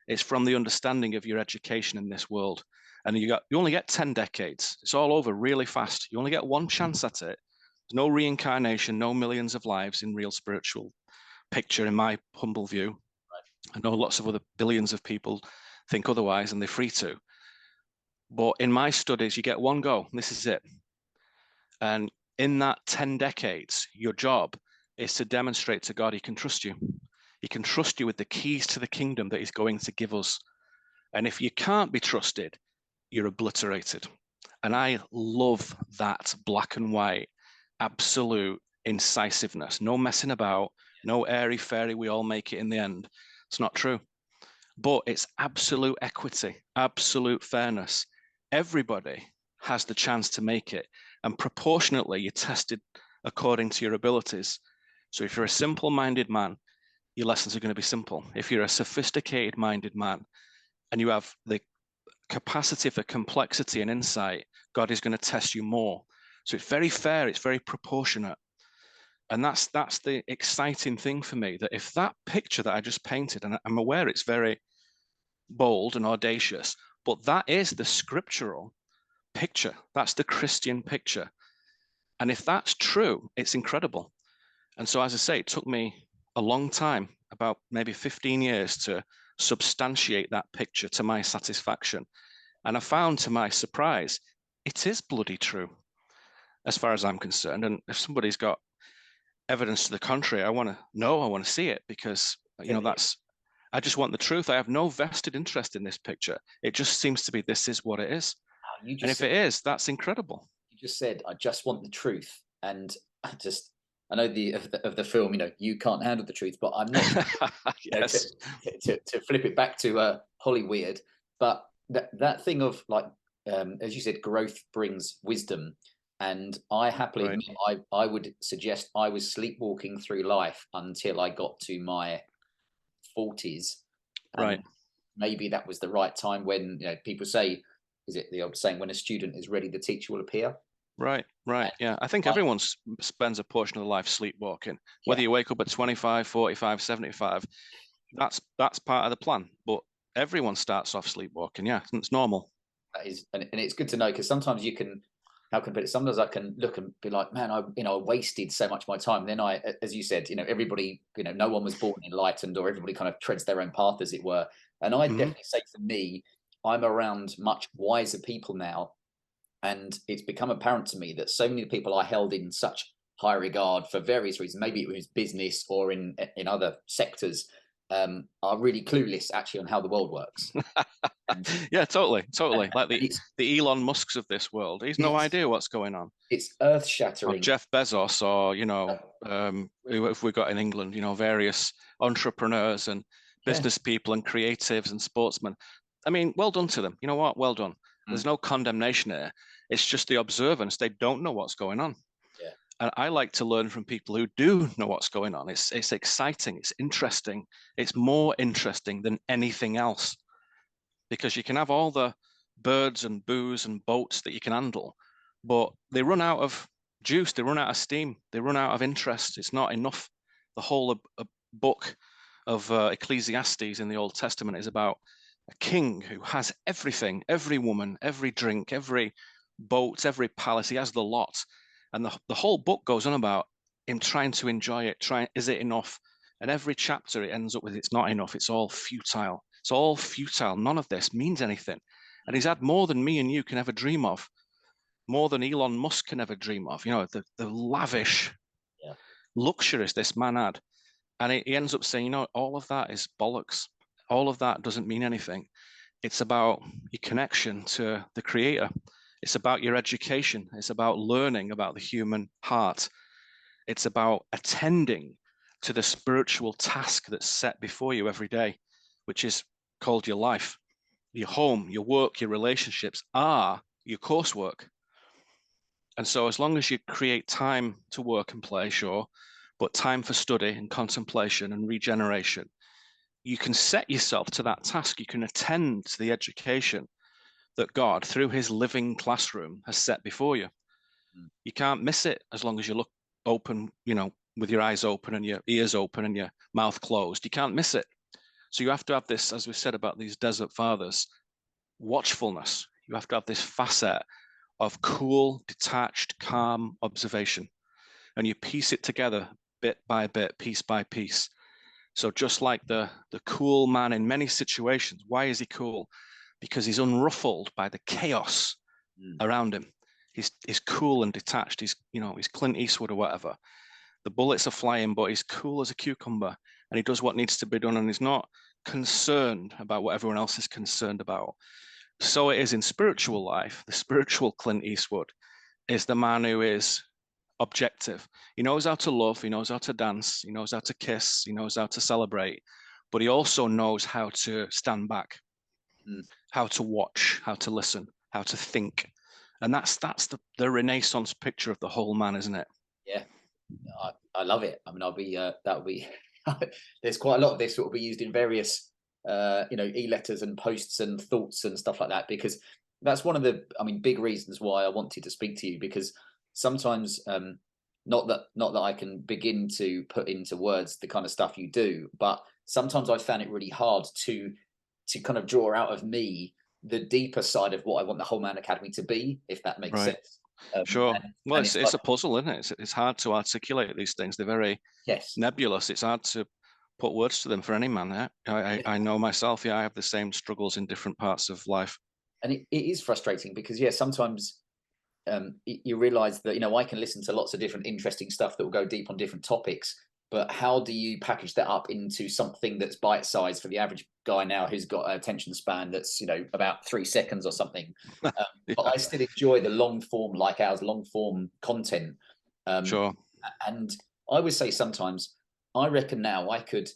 It's from the understanding of your education in this world. And you only get 10 decades. It's all over really fast. You only get one chance at it. There's no reincarnation, no millions of lives in real spiritual picture, in my humble view. I know lots of other billions of people think otherwise, and they're free to. But in my studies, you get one go. This is it. And in that 10 decades, your job is to demonstrate to God he can trust you. He can trust you with the keys to the kingdom that he's going to give us. And if you can't be trusted, you're obliterated. And I love that black and white, absolute incisiveness. No messing about, no airy-fairy, we all make it in the end. It's not true. But it's absolute equity, absolute fairness. Everybody has the chance to make it. And proportionately, you're tested according to your abilities. So if you're a simple-minded man, your lessons are going to be simple. If you're a sophisticated-minded man and you have the capacity for complexity and insight, God is going to test you more. So it's very fair, it's very proportionate. And that's the exciting thing for me, that if that picture that I just painted, and I'm aware it's very bold and audacious, but that is the scriptural picture. That's the Christian picture. And if that's true, it's incredible. And so, as I say, it took me a long time, about maybe 15 years, to substantiate that picture to my satisfaction. And I found, to my surprise, it is bloody true, as far as I'm concerned. And if somebody's got evidence to the contrary, I want to know, I want to see it, because, you know, I just want the truth. I have no vested interest in this picture. It just seems to be, this is what it is. And if it is, that's incredible. You just said, I just want the truth. And I know of the film, you know, you can't handle the truth, but I'm not yes. to flip it back to Hollyweird. But that thing of, like, as you said, growth brings wisdom. And I happily Right. admit, I would suggest I was sleepwalking through life until I got to my 40s. And Right. maybe that was the right time when, people say, is it the old saying, when a student is ready, the teacher will appear? Right. Right. Yeah. I think I, everyone spends a portion of their life sleepwalking. Whether yeah, you wake up at 25, 45, 75, that's part of the plan. But everyone starts off sleepwalking. Yeah. It's normal. that is, and it's good to know, because sometimes you can, how can I put it? Sometimes I can look and be like, man, I wasted so much of my time. Then as you said, everybody, no one was born enlightened, or everybody kind of treads their own path, as it were. And I Hmm. definitely say, for me, I'm around much wiser people now. And it's become apparent to me that so many people I held in such high regard for various reasons, maybe it was business or in other sectors, are really clueless actually on how the world works. And, Yeah, totally, and, totally. Like and the Elon Musks of this world. He's no it's idea what's going on. it's earth Or shattering. Jeff Bezos, or if we got in England, various entrepreneurs and Yeah. business people and creatives and sportsmen. I mean, well done to them. You know what? Well done. There's Mm. no condemnation here. It's just the observance. They don't know what's going on. Yeah. And I like to learn from people who do know what's going on. It's exciting. It's interesting. It's more interesting than anything else, because you can have all the birds and booze and boats that you can handle, but they run out of juice, they run out of steam, they run out of interest. It's not enough. The whole book of Ecclesiastes in the Old Testament is about a king who has everything, every woman, every drink, every boat, every palace. He has the lot. And the whole book goes on about him trying to enjoy it, is it enough? And every chapter it ends up with, it's not enough, it's all futile. It's all futile. None of this means anything. And he's had more than me and you can ever dream of, more than Elon Musk can ever dream of. The lavish Yeah. luxuries this man had. And he ends up saying, all of that is bollocks. All of that doesn't mean anything. It's about your connection to the creator. It's about your education. It's about learning about the human heart. It's about attending to the spiritual task that's set before you every day, which is called your life. Your home, your work, your relationships are your coursework. And so as long as you create time to work and play, sure, but time for study and contemplation and regeneration, you can set yourself to that task. You can attend to the education that God, through his living classroom, has set before you. You can't miss it as long as you look open, with your eyes open and your ears open and your mouth closed. You can't miss it. So you have to have this, as we said about these desert fathers, watchfulness. You have to have this facet of cool, detached, calm observation. And you piece it together bit by bit, piece by piece. So just like the cool man in many situations, why is he cool? Because he's unruffled by the chaos around him. He's cool and detached. He's Clint Eastwood or whatever. The bullets are flying, but he's cool as a cucumber, and he does what needs to be done, and he's not concerned about what everyone else is concerned about. So it is in spiritual life. The spiritual Clint Eastwood is the man who is objective. He knows how to love, he knows how to dance, he knows how to kiss, he knows how to celebrate, but he also knows how to stand back, how to watch, how to listen, how to think. And that's the Renaissance picture of the whole man, isn't it? Yeah. I love it. I mean, that'll be there's quite a lot of this that will be used in various e-letters and posts and thoughts and stuff like that, because that's one of the big reasons why I wanted to speak to you, because sometimes not that I can begin to put into words the kind of stuff you do, but sometimes I found it really hard to kind of draw out of me the deeper side of what I want the Whole Man Academy to be, if that makes sense. Sure. Well, it's like, a puzzle, isn't it? It's hard to articulate these things. They're very nebulous. It's hard to put words to them for any man. I know myself. Yeah, I have the same struggles in different parts of life. And it is frustrating because, sometimes you realize that, I can listen to lots of different interesting stuff that will go deep on different topics, but how do you package that up into something that's bite-sized for the average guy now who's got an attention span that's, about 3 seconds or something? But I still enjoy the long form, like ours, long form content. Sure. And I would say sometimes, I reckon now I could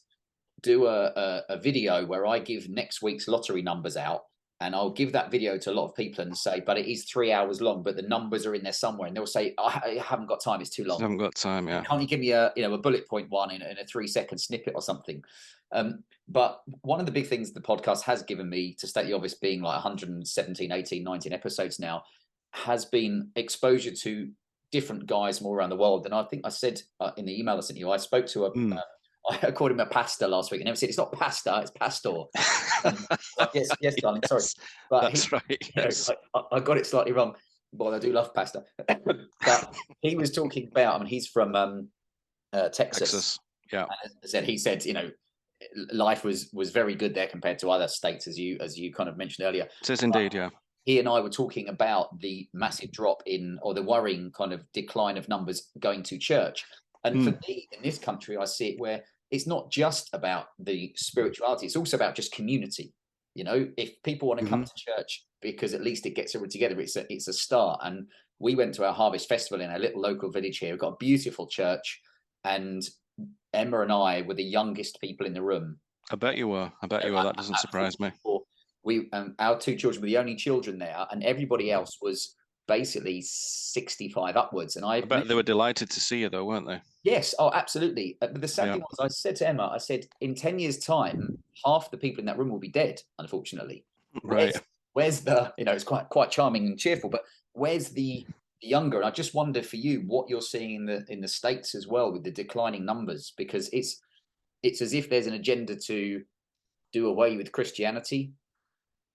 do a video where I give next week's lottery numbers out, And I'll give that video to a lot of people and say, but it is 3 hours long, but the numbers are in there somewhere. And they'll say, I haven't got time, it's too long. I haven't got time, yeah. Can't you give me a bullet point one in a 3-second snippet or something? But one of the big things the podcast has given me, to state the obvious, being like 117, 18, 19 episodes now, has been exposure to different guys more around the world. And I think I said in the email I sent you, I spoke to I called him a pastor last week, and never said it's not pasta, it's pastor. Yes, darling, sorry. But that's right. Yes. I got it slightly wrong. Well, I do love pasta. But he was talking about, I mean, he's from Texas. Yeah. And he said, life was very good there compared to other states, as you kind of mentioned earlier. It is indeed, yeah. He and I were talking about the massive drop in, or the worrying kind of decline of numbers going to church. And for me, in this country, I see it where it's not just about the spirituality, it's also about just community. If people want to come to church, because at least it gets everyone together, it's a start. And we went to our Harvest Festival in a little local village here. We've got a beautiful church, and Emma and I were the youngest people in the room. I bet you were. That doesn't surprise me. Our 2 children were the only children there, and everybody else was basically 65 upwards. And I bet they were delighted to see you, though, weren't they? Yes, oh, absolutely. But the sad thing was, I said to Emma, I said, in 10 years' time, half the people in that room will be dead, unfortunately. Right. Where's the, it's quite charming and cheerful, but where's the younger? And I just wonder for you what you're seeing in the States as well, with the declining numbers, because it's as if there's an agenda to do away with Christianity.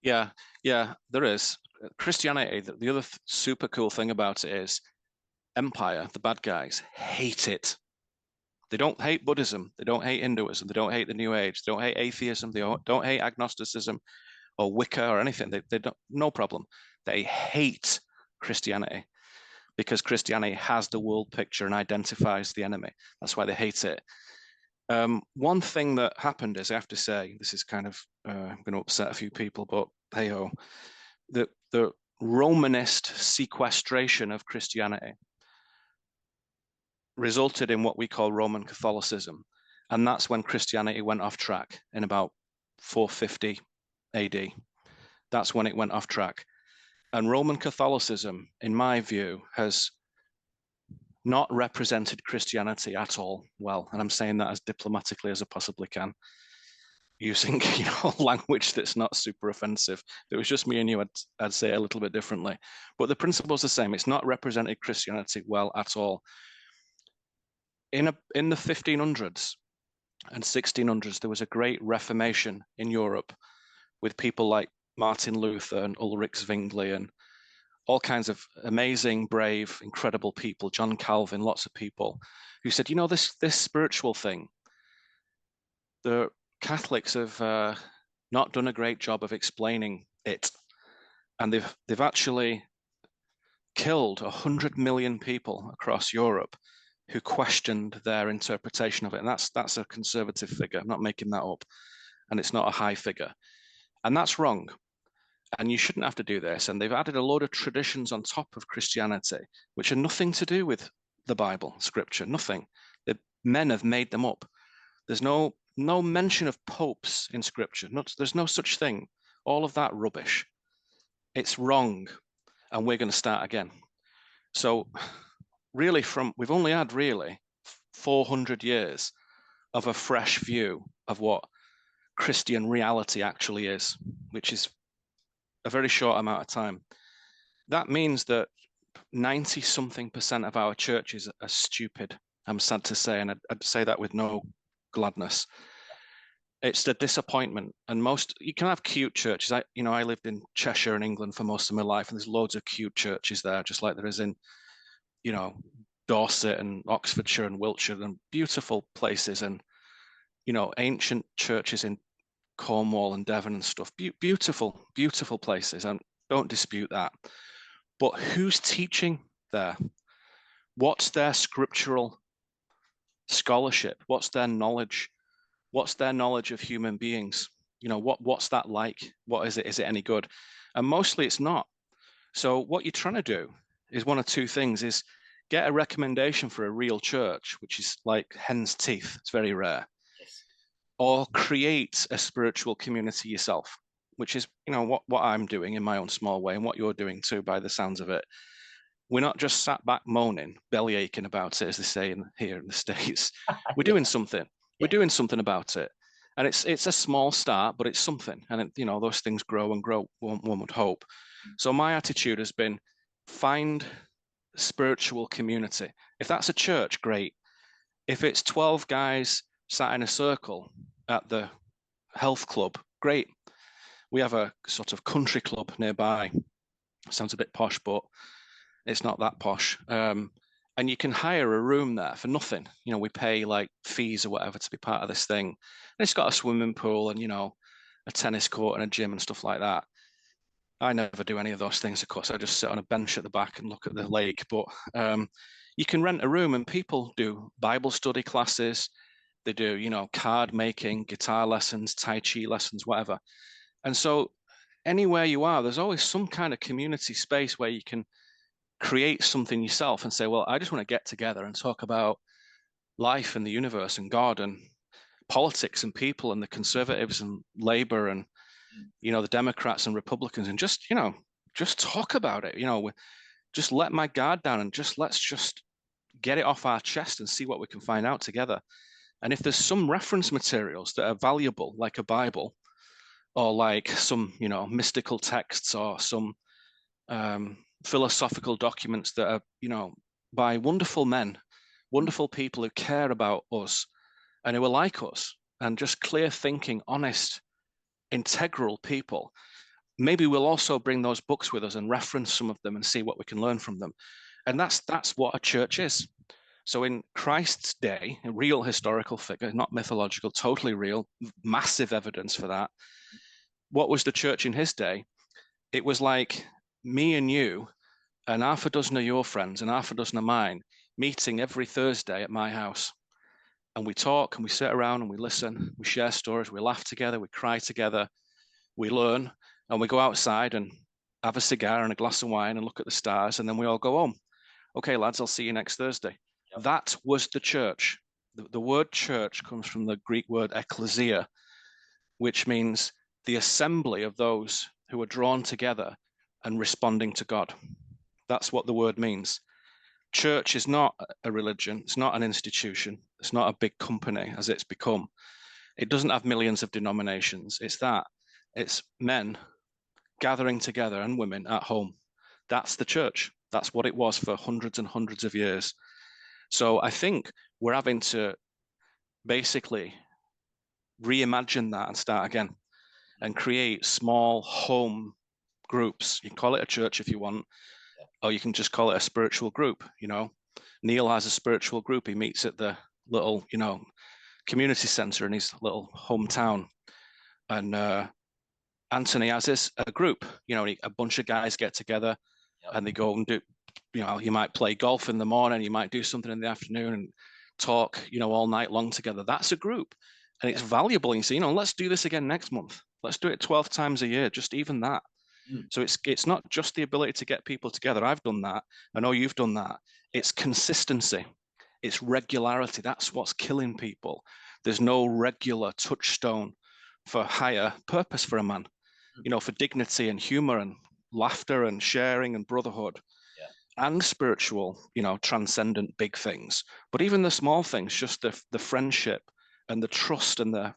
Yeah, there is. Christianity, the other super cool thing about it is empire, the bad guys, hate it. They don't hate Buddhism, they don't hate Hinduism, they don't hate the New Age, they don't hate atheism, they don't hate agnosticism or Wicca or anything. They don't, no problem. They hate Christianity because Christianity has the world picture and identifies the enemy. That's why they hate it. One thing that happened is, I have to say, this is kind of going to upset a few people, but hey-ho, the Romanist sequestration of Christianity resulted in what we call Roman Catholicism. And that's when Christianity went off track in about 450 AD. That's when it went off track. And Roman Catholicism, in my view, has not represented Christianity at all well. And I'm saying that as diplomatically as I possibly can, using language that's not super offensive. If it was just me and you, I'd say it a little bit differently. But the principle's the same. It's not represented Christianity well at all. In the 1500s and 1600s, there was a great Reformation in Europe with people like Martin Luther and Ulrich Zwingli and all kinds of amazing, brave, incredible people, John Calvin, lots of people who said, this spiritual thing, the Catholics have not done a great job of explaining it. And they've actually killed 100 million people across Europe who questioned their interpretation of it. And that's a conservative figure. I'm not making that up. And it's not a high figure. And that's wrong. And you shouldn't have to do this. And they've added a load of traditions on top of Christianity, which are nothing to do with the Bible, scripture, nothing. The men have made them up. There's no mention of popes in scripture. There's no such thing. All of that rubbish. It's wrong. And we're going to start again. So really we've only had 400 years of a fresh view of what Christian reality actually is, which is a very short amount of time. That means that 90-something% of our churches are stupid. I'm sad to say, and I'd say that with no gladness. It's the disappointment. And you can have cute churches. I lived in Cheshire in England for most of my life, and there's loads of cute churches there, just like there is in, Dorset and Oxfordshire and Wiltshire, and beautiful places, and, ancient churches in Cornwall and Devon and stuff. Beautiful, beautiful places. And don't dispute that. But who's teaching there? What's their scriptural scholarship? What's their knowledge? What's their knowledge of human beings? What's that like? What is it? Is it any good? And mostly it's not. So what you're trying to do is one of two things: is get a recommendation for a real church, which is like hen's teeth. It's very rare. Yes. Or create a spiritual community yourself. which is, you know, what I'm doing in my own small way and what you're doing too, by the sounds of it. We're not just sat back moaning, belly aching about it, as they say here in the States. We're Yeah. doing something. We're doing something about it. And it's a small start, but it's something. And, you know, those things grow and grow, one would hope. So my attitude has been, find spiritual community. If that's a church, great. If it's 12 guys sat in a circle at the health club, great. We have a sort of country club nearby. Sounds a bit posh, but it's not that posh. And you can hire a room there for nothing. You know, we pay like fees or whatever to be part of this thing. And it's got a swimming pool and, you know, a tennis court and a gym and stuff like that. I never do any of those things, of course. I just sit on a bench at the back and look at the lake. But you can rent a room and people do Bible study classes. They do, you know, card making, guitar lessons, Tai Chi lessons, whatever. And so anywhere you are, there's always some kind of community space where you can create something yourself and say, well, I just want to get together and talk about life and the universe and God and politics and people and the conservatives and Labour and, you know, the Democrats and Republicans, and just, you know, just talk about it. You know, just let my guard down and let's just get it off our chest and see what we can find out together. And if there's some reference materials that are valuable, like a Bible or like some, you know, mystical texts or some philosophical documents that are, you know, by wonderful men, wonderful people who care about us and who are like us, and just clear thinking, honest, integral people, maybe we'll also bring those books with us and reference some of them and see what we can learn from them. And that's what a church is. So in Christ's day, a real historical figure, not mythological, totally real, massive evidence for that. What was the church in his day? It was like me and you and half a dozen of your friends and half a dozen of mine meeting every Thursday at my house. And we talk and we sit around and we listen, we share stories, we laugh together, we cry together, we learn, and we go outside and have a cigar and a glass of wine and look at the stars, and then we all go home. Okay, lads, I'll see you next Thursday. Yep. That was the church. The word church comes from the Greek word ekklesia, which means the assembly of those who are drawn together and responding to God. That's what the word means. Church is not a religion. It's not an institution. It's not a big company as it's become. It doesn't have millions of denominations. It's men gathering together and women at home. That's the church. That's what it was for hundreds and hundreds of years. So I think we're having to basically reimagine that and start again and create small home groups. You can call it a church if you want, or you can just call it a spiritual group. You know, Neil has a spiritual group. He meets at the little, you know, community center in his little hometown. And Anthony has a group, you know, a bunch of guys get together and they go and do, you know, you might play golf in the morning, you might do something in the afternoon and talk, you know, all night long together. That's a group. And it's valuable. You say, you know, let's do this again next month. Let's do it 12 times a year, just even that. So it's not just the ability to get people together. I've done that. I know you've done that. It's consistency. It's regularity. That's what's killing people. There's no regular touchstone for higher purpose for a man, you know, for dignity and humor and laughter and sharing and brotherhood and spiritual, you know, transcendent big things. But even the small things, just the friendship and the trust and the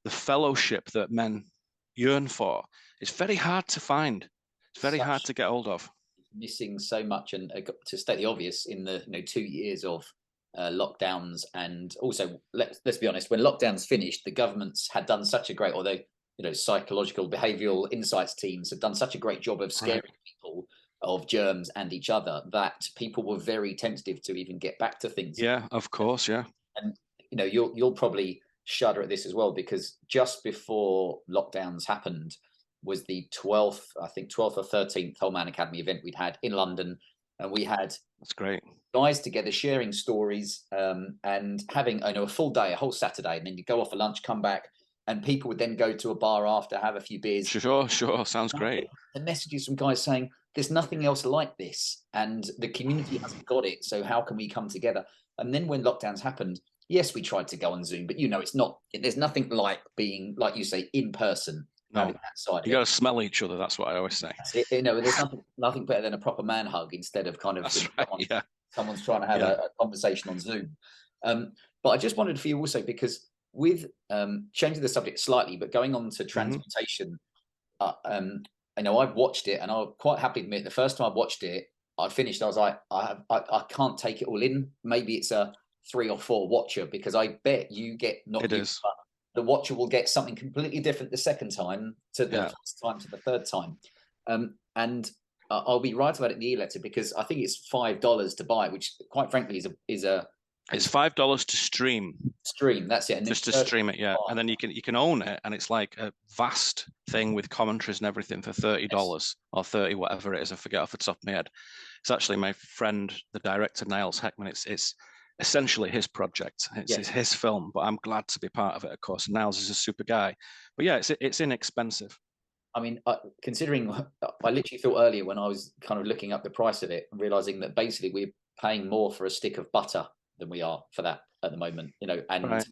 fellowship that men yearn for, it's very hard to find. It's very hard to get hold of. Missing so much, and to state the obvious, in the 2 years of lockdowns, and also let's be honest, when lockdowns finished, the governments had done such a great, or they, you know, psychological behavioral insights teams had done such a great job of scaring people of germs and each other, that people were very tentative to even get back to things. Yeah, of course, yeah. And you know, you'll probably shudder at this as well, because just before lockdowns happened was the 12th or 13th Whole Man Academy event we'd had in London, and we had that's great guys together sharing stories and having, I know, a full day, a whole Saturday, and then you go off for lunch, come back, and people would then go to a bar after, have a few beers. Sure, sounds great. The messages from guys saying there's nothing else like this, and the community hasn't got it, so how can we come together? And then when lockdowns happened, yes, we tried to go on Zoom, but you know, it's not, there's nothing like being, like you say, in person No, having that side of you it. got to smell each other. That's what I always say. That's it. There's nothing better than a proper man hug instead of kind of That's right. Yeah. someone's trying to have Yeah. a conversation on Zoom. But I just wondered for you also, because with changing the subject slightly, but going on to transmutation, I've watched it, and I'll quite happily admit the first time I watched it, I finished. I was like, I can't take it all in. Maybe it's a 3 or 4 watcher, because I bet you get It is. but the watcher will get something completely different the second time to the Yeah. first time to the third time. And I'll be right about it in the e-letter, because I think it's $5 to buy, which quite frankly is a It's $5 to stream. Stream, that's it. And just to stream it, yeah. And then you can own it, and it's like a vast thing with commentaries and everything for $30 or 30, whatever it is. I forget off the top of my head. It's actually my friend, the director, Niles Heckman. It's essentially his project. It's his film, but I'm glad to be part of it, of course. Niles is a super guy. But yeah, it's inexpensive. I mean, considering I literally thought earlier when I was kind of looking up the price of it and realizing that basically we're paying more for a stick of butter than we are for that at the moment, and right.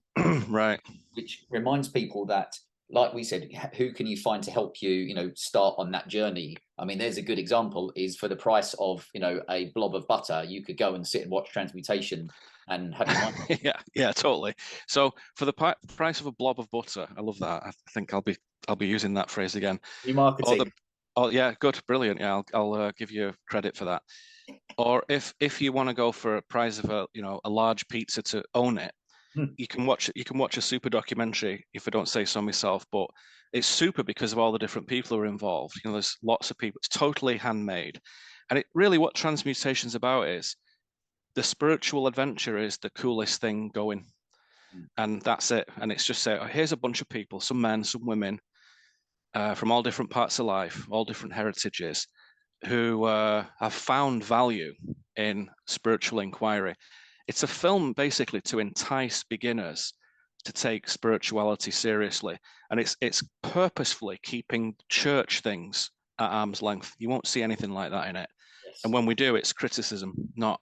Right. Which reminds people that, like we said, who can you find to help you, start on that journey? I mean, there's a good example is for the price of, a blob of butter, you could go and sit and watch transmutation and have your mind. yeah, totally. So for the price of a blob of butter, I love that. I think I'll be using that phrase again. New marketing. Oh yeah, good, brilliant. Yeah, I'll give you credit for that. Or if you want to go for a price of a large pizza to own it, you can watch a super documentary, if I don't say so myself, but it's super because of all the different people who are involved. There's lots of people. It's totally handmade. And it really, what transmutation's about is the spiritual adventure is the coolest thing going. And that's it. And it's just say, here's a bunch of people, some men, some women, from all different parts of life, all different heritages, who have found value in spiritual inquiry. It's a film basically to entice beginners to take spirituality seriously, and it's purposefully keeping church things at arm's length. You won't see anything like that in it. Yes. And when we do, it's criticism, not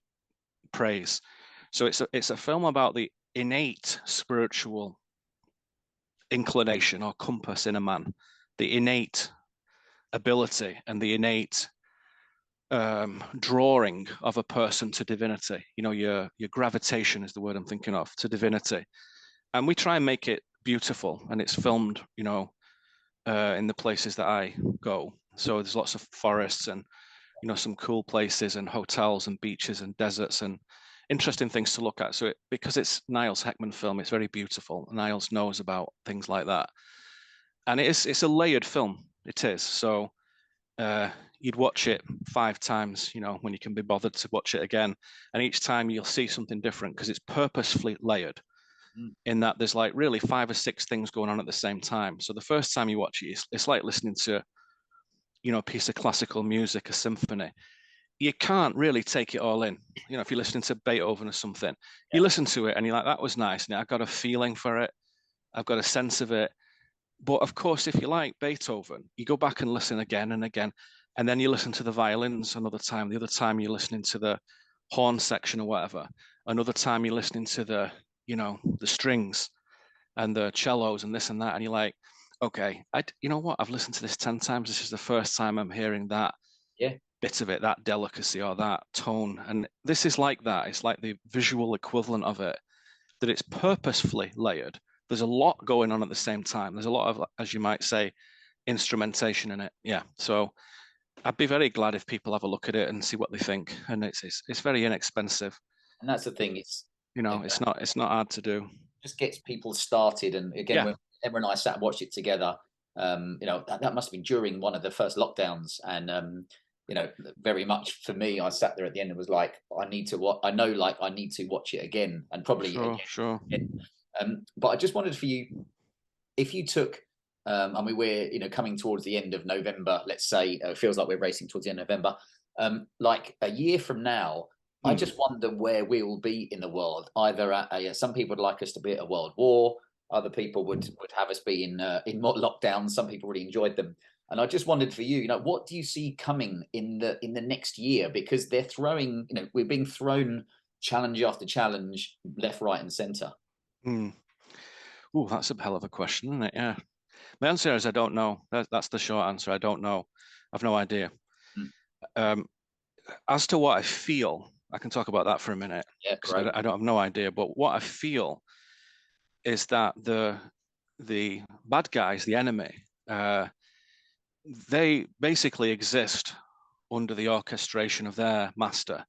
praise. So it's a film about the innate spiritual inclination or compass in a man, the innate ability and the innate drawing of a person to divinity. Your gravitation is the word I'm thinking of, to divinity. And we try and make it beautiful, and it's filmed, in the places that I go. So there's lots of forests and, some cool places and hotels and beaches and deserts and interesting things to look at. So because it's Niles Heckman film, it's very beautiful. Niles knows about things like that. And it's a layered film. It is. So you'd watch it 5 times, when you can be bothered to watch it again. And each time you'll see something different because it's purposefully layered in that there's like really 5 or 6 things going on at the same time. So the first time you watch it, it's like listening to, a piece of classical music, a symphony. You can't really take it all in. If you're listening to Beethoven or something, you listen to it and you're like, that was nice. Now I've got a feeling for it. I've got a sense of it. But of course, if you like Beethoven, you go back and listen again and again. And then you listen to the violins another time. The other time you're listening to the horn section or whatever. Another time you're listening to the strings and the cellos and this and that. And you're like, okay, you know what? I've listened to this 10 times. This is the first time I'm hearing that bit of it, that delicacy or that tone. And this is like that. It's like the visual equivalent of it, that it's purposefully layered. There's a lot going on at the same time. There's a lot of, as you might say, instrumentation in it. Yeah. So I'd be very glad if people have a look at it and see what they think. And it's very inexpensive. And that's the thing. It's it's not hard to do. Just gets people started. And again, when Emma and I sat and watched it together, that must have been during one of the first lockdowns. And very much for me, I sat there at the end and was like, I need to watch it again, and probably sure. But I just wondered for you, if you took, we're coming towards the end of November, let's say, it feels like we're racing towards the end of November, like a year from now, I just wonder where we will be in the world. Either some people would like us to be at a world war, other people would have us be in more lockdowns. Some people really enjoyed them, and I just wondered for you, what do you see coming in the next year? Because they're throwing, we're being thrown challenge after challenge, left, right, and centre. Oh, that's a hell of a question, isn't it? Yeah. My answer is I don't know. That's the short answer. I don't know. I've no idea. Mm. As to what I feel, I can talk about that for a minute. Yeah, because great. I don't have no idea. But what I feel is that the bad guys, the enemy, they basically exist under the orchestration of their master,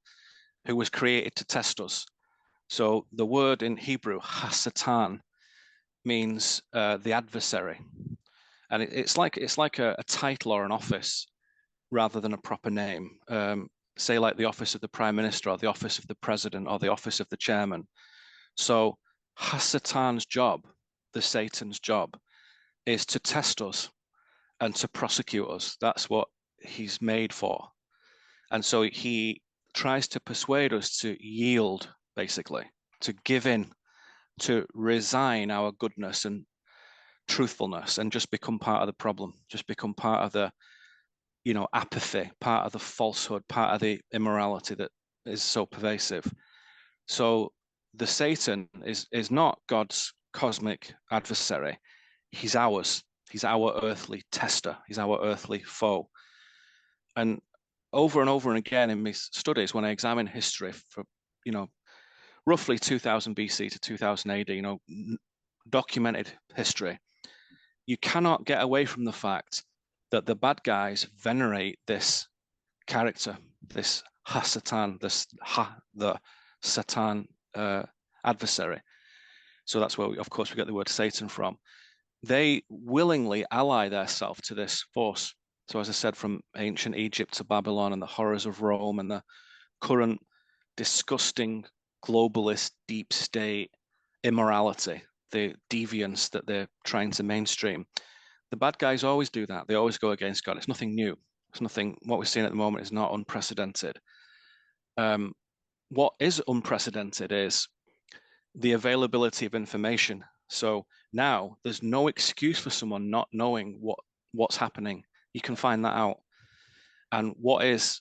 who was created to test us. So the word in Hebrew, Hasatan, means the adversary, and it's like a title or an office rather than a proper name. Say like the office of the prime minister or the office of the president or the office of the chairman. So Hasatan's job, the Satan's job, is to test us and to prosecute us. That's what he's made for. And so he tries to persuade us to yield, basically, to give in, to resign our goodness and truthfulness and just become part of the problem, just become part of the, apathy, part of the falsehood, part of the immorality that is so pervasive. So the Satan is not God's cosmic adversary. He's ours. He's our earthly tester. He's our earthly foe. And over and again in my studies, when I examine history for, roughly 2000 BC to 2000 AD, documented history, you cannot get away from the fact that the bad guys venerate this character, this Hasatan, the Satan adversary. So that's where, of course, we get the word Satan from. They willingly ally themselves to this force. So as I said, from ancient Egypt to Babylon and the horrors of Rome and the current disgusting globalist deep state immorality, the deviance that they're trying to mainstream. The bad guys always do that. They always go against God. It's nothing new. It's nothing, what we're seeing at the moment is not unprecedented. What is unprecedented is the availability of information. So now there's no excuse for someone not knowing what's happening. You can find that out. And what is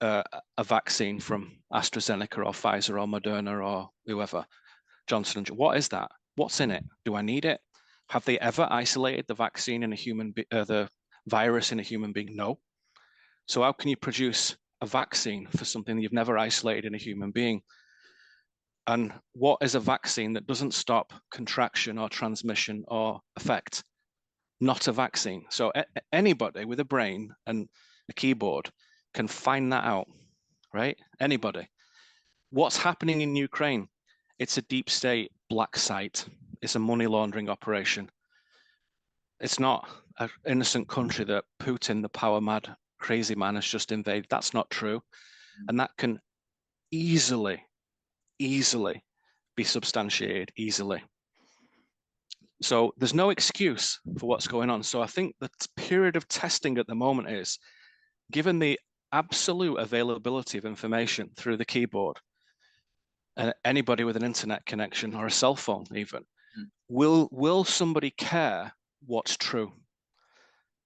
a vaccine from AstraZeneca or Pfizer or Moderna or whoever, Johnson & Johnson, what is that? What's in it? Do I need it? Have they ever isolated the vaccine in a the virus in a human being? No. So how can you produce a vaccine for something you've never isolated in a human being? And what is a vaccine that doesn't stop contraction or transmission or effect? Not a vaccine. So anybody with a brain and a keyboard can find that out, right? Anybody. What's happening in Ukraine? It's a deep state black site. It's a money laundering operation. It's not an innocent country that Putin, the power mad crazy man, has just invaded. That's not true. And that can easily be substantiated, easily. So there's no excuse for what's going on. So I think the period of testing at the moment is, given the absolute availability of information through the keyboard, anybody with an internet connection or a cell phone even, will somebody care what's true?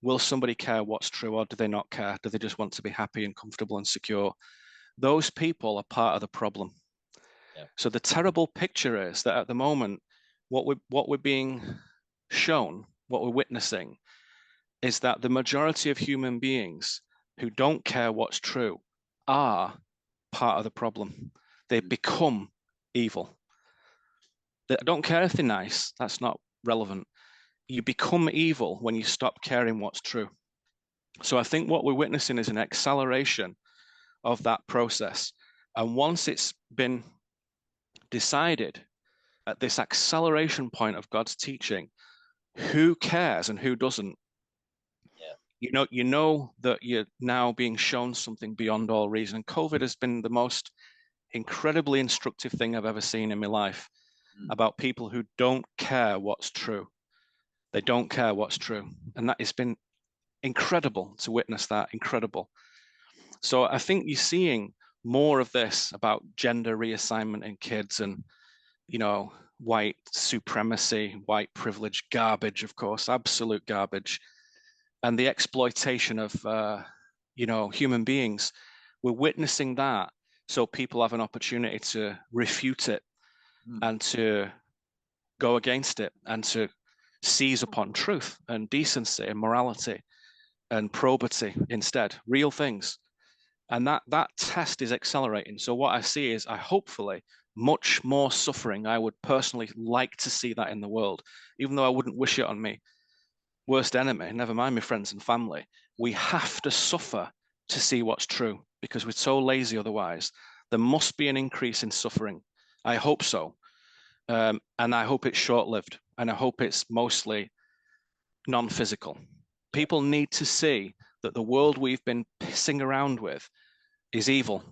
Will somebody care what's true, or do they not care? Do they just want to be happy and comfortable and secure? Those people are part of the problem. Yeah. So the terrible picture is that at the moment, what we're being shown, what we're witnessing, is that the majority of human beings who don't care what's true are part of the problem. They become evil. They don't care if they're nice. That's not relevant. You become evil when you stop caring what's true. So I think what we're witnessing is an acceleration of that process. And once it's been decided at this acceleration point of God's teaching, who cares and who doesn't? Yeah. You know that you're now being shown something beyond all reason. COVID has been the most incredibly instructive thing I've ever seen in my life about people who don't care what's true. They don't care what's true. And that has been incredible to witness that, incredible. So I think you're seeing more of this about gender reassignment in kids and, white supremacy, white privilege, garbage, of course, absolute garbage. And the exploitation of, human beings. We're witnessing that so people have an opportunity to refute it and to go against it and to seize upon truth and decency and morality and probity instead, real things. And that test is accelerating. So what I see is hopefully much more suffering. I would personally like to see that in the world, even though I wouldn't wish it on me worst enemy, never mind my friends and family. We have to suffer to see what's true because we're so lazy otherwise. There must be an increase in suffering. I hope so. And I hope it's short-lived. And I hope it's mostly non-physical. People need to see that the world we've been pissing around with is evil.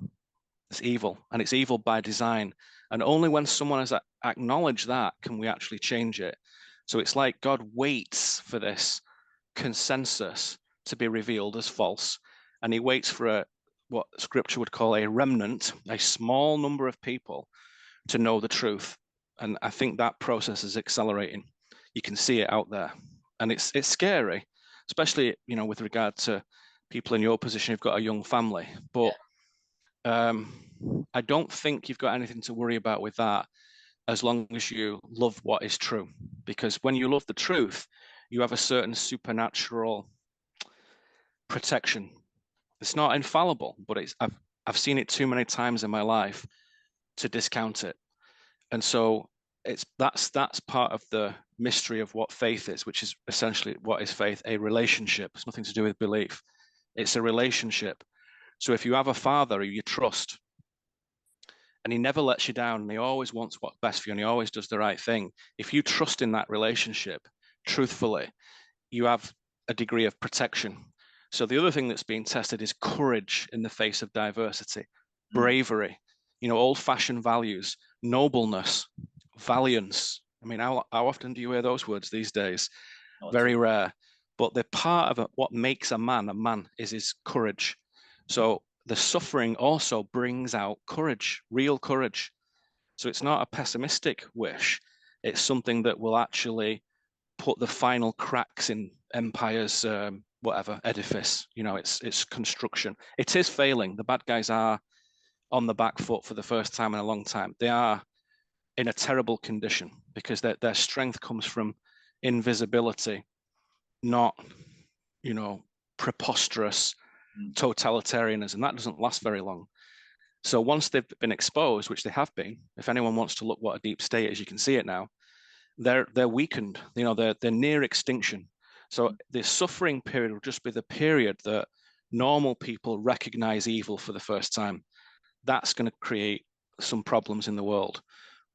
It's evil, and it's evil by design. And only when someone has acknowledged that can we actually change it. So it's like God waits for this consensus to be revealed as false, and he waits for what scripture would call a remnant, a small number of people to know the truth. And I think that process is accelerating. You can see it out there, and it's scary, especially with regard to people in your position who've got a young family. But I don't think you've got anything to worry about with that, as long as you love what is true. Because when you love the truth, you have a certain supernatural protection. It's not infallible, but I've seen it too many times in my life to discount it. And so that's part of the mystery of what faith is, which is essentially, what is faith? A relationship. It's nothing to do with belief. It's a relationship. So if you have a father who you trust, and he never lets you down, and he always wants what's best for you, and he always does the right thing, if you trust in that relationship truthfully, you have a degree of protection. So the other thing that's being tested is courage in the face of diversity, bravery, old-fashioned values, nobleness, valiance. I mean, how often do you hear those words these days? Very rare. But they're part of what makes a man is his courage. So the suffering also brings out courage, real courage. So it's not a pessimistic wish. It's something that will actually put the final cracks in empire's edifice. It's construction. It is failing. The bad guys are on the back foot for the first time in a long time. They are in a terrible condition because their strength comes from invisibility, not, preposterous totalitarianism. That doesn't last very long. So once they've been exposed, which they have been, if anyone wants to look what a deep state is, you can see it now. They're weakened. They're near extinction. So the suffering period will just be the period that normal people recognize evil for the first time. That's going to create some problems in the world.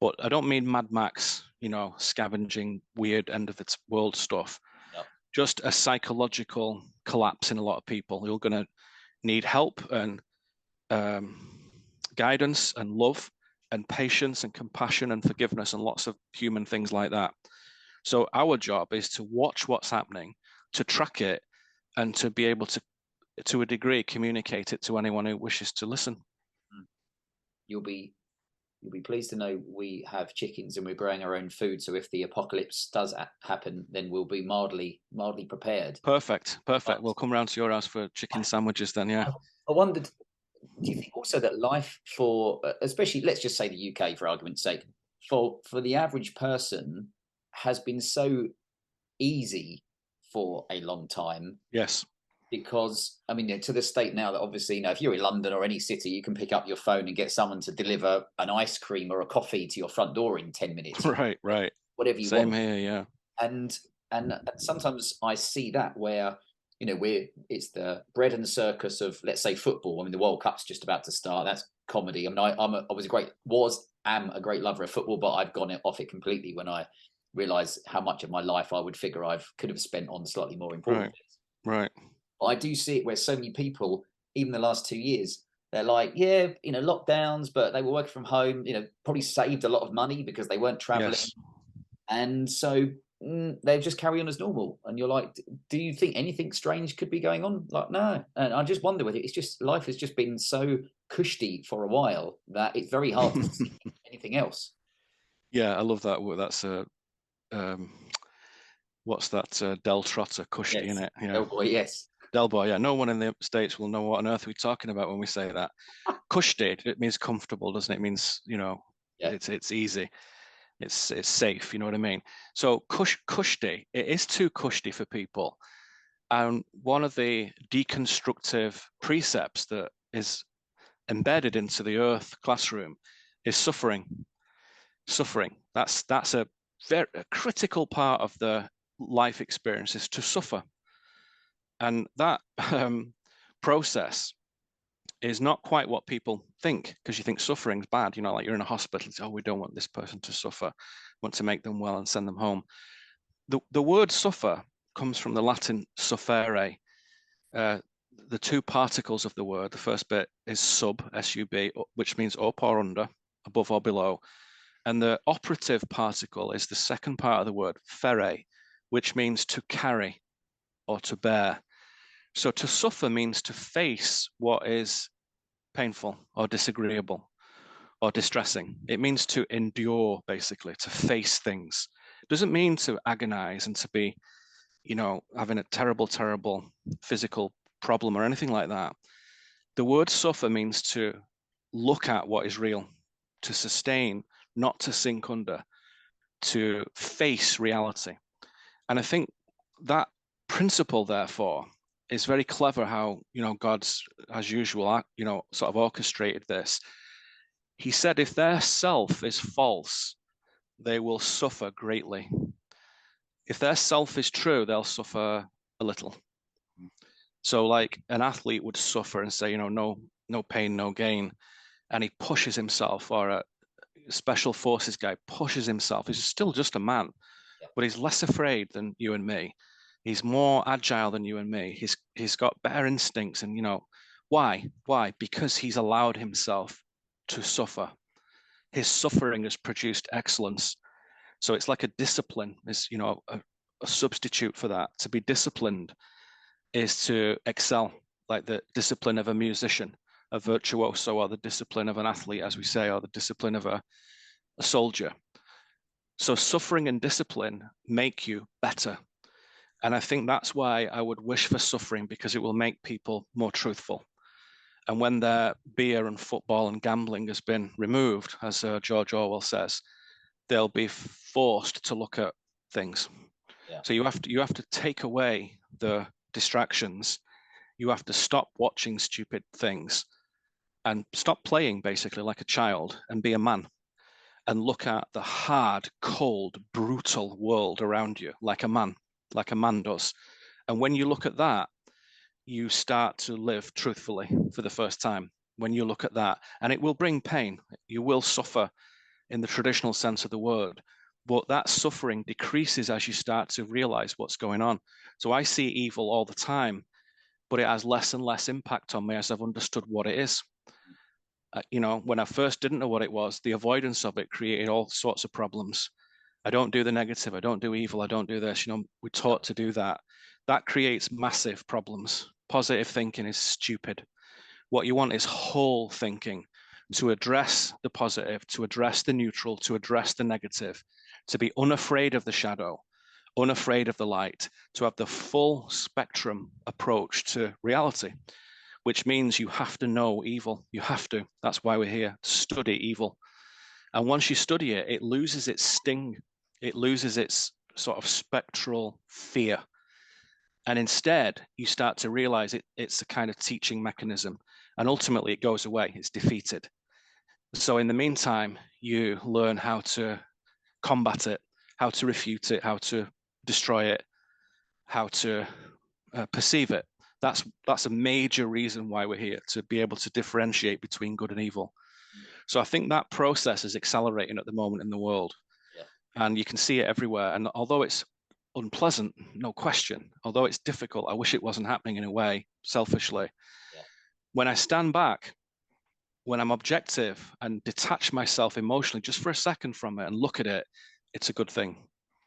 But I don't mean Mad Max, scavenging weird end of its world stuff. No. Just a psychological collapse in a lot of people who are going to need help and guidance and love and patience and compassion and forgiveness and lots of human things like that. So our job is to watch what's happening, to track it, and to be able to a degree, communicate it to anyone who wishes to listen. You'll be pleased to know we have chickens and we're growing our own food. So if the apocalypse does happen, then we'll be mildly prepared. Perfect. We'll come round to your house for chicken sandwiches then, yeah. I wondered, do you think also that life for, especially, let's just say the UK for argument's sake, for the average person has been so easy for a long time? Yes. Because, I mean, to the state now that obviously, if you're in London or any city, you can pick up your phone and get someone to deliver an ice cream or a coffee to your front door in 10 minutes. Right. Whatever you want. Same here, yeah. And sometimes I see that where, it's the bread and circus of, let's say, football. I mean, the World Cup's just about to start. That's comedy. I mean, I am a great lover of football, but I've gone off it completely when I realised how much of my life I would figure could have spent on slightly more important things. Right. I do see it where so many people, even the last 2 years, they're like, lockdowns, but they were working from home, probably saved a lot of money because they weren't traveling. Yes. And so they just carry on as normal. And you're like, do you think anything strange could be going on? Like, no. And I just wonder whether it's just life has just been so cushy for a while that it's very hard to see anything else. Yeah, I love that. That's what's that? Del Trotter, cushy, yes. Isn't it? Yeah. Del Boy, yes. Del Boy, yeah. No one in the States will know what on earth we're talking about when we say that. Cushy, it means comfortable, doesn't it? It means, it's easy. It's safe, you know what I mean? So cushy, it is too cushy for people. And one of the deconstructive precepts that is embedded into the earth classroom is suffering. Suffering. That's a very critical part of the life experience, is to suffer. And that process is not quite what people think, because you think suffering's bad, you know, like you're in a hospital, oh, we don't want this person to suffer, want to make them well and send them home. The word suffer comes from the Latin suffere. The two particles of the word, the first bit is sub, S-U-B, which means up or under, above or below. And the operative particle is the second part of the word, fere, which means to carry or to bear. So to suffer means to face what is painful or disagreeable or distressing. It means to endure, basically, to face things. It doesn't mean to agonize and to be, you know, having a terrible, terrible physical problem or anything like that. The word suffer means to look at what is real, to sustain, not to sink under, to face reality. And I think that principle, therefore, is very clever how, you know, God's, as usual, you know, sort of orchestrated this. He said, if their self is false, they will suffer greatly. If their self is true, they'll suffer a little. So like an athlete would suffer and say, you know, no pain, no gain. And he pushes himself, or a special forces guy pushes himself. He's still just a man, but he's less afraid than you and me. He's more agile than you and me. He's got better instincts. And, you know, why? Because he's allowed himself to suffer. His suffering has produced excellence. So it's like a discipline, is, you know, a substitute for that. To be disciplined is to excel, like the discipline of a musician, a virtuoso, or the discipline of an athlete, as we say, or the discipline of a soldier. So suffering and discipline make you better. And I think that's why I would wish for suffering, because it will make people more truthful. And when their beer and football and gambling has been removed, as George Orwell says, they'll be forced to look at things. Yeah. So you have to take away the distractions. You have to stop watching stupid things and stop playing basically like a child and be a man and look at the hard, cold, brutal world around you like a man does. And when you look at that, you start to live truthfully for the first time. When you look at that, and it will bring pain, you will suffer in the traditional sense of the word, but that suffering decreases as you start to realize what's going on. So I see evil all the time, but it has less and less impact on me as I've understood what it is. You know, when I first didn't know what it was, the avoidance of it created all sorts of problems. I don't do the negative, I don't do evil, I don't do this. You know, we're taught to do that. That creates massive problems. Positive thinking is stupid. What you want is whole thinking, to address the positive, to address the neutral, to address the negative, to be unafraid of the shadow, unafraid of the light, to have the full spectrum approach to reality, which means you have to know evil. You have to. That's why we're here, to study evil. And once you study it, it loses its sting. It loses its sort of spectral fear. And instead, you start to realize it's a kind of teaching mechanism. And ultimately, it goes away. It's defeated. So in the meantime, you learn how to combat it, how to refute it, how to destroy it, how to perceive it. That's a major reason why we're here, to be able to differentiate between good and evil. So I think that process is accelerating at the moment in the world. Yeah. And you can see it everywhere. And although it's unpleasant, no question, although it's difficult, I wish it wasn't happening in a way, selfishly. Yeah. When I stand back, when I'm objective and detach myself emotionally just for a second from it and look at it, it's a good thing.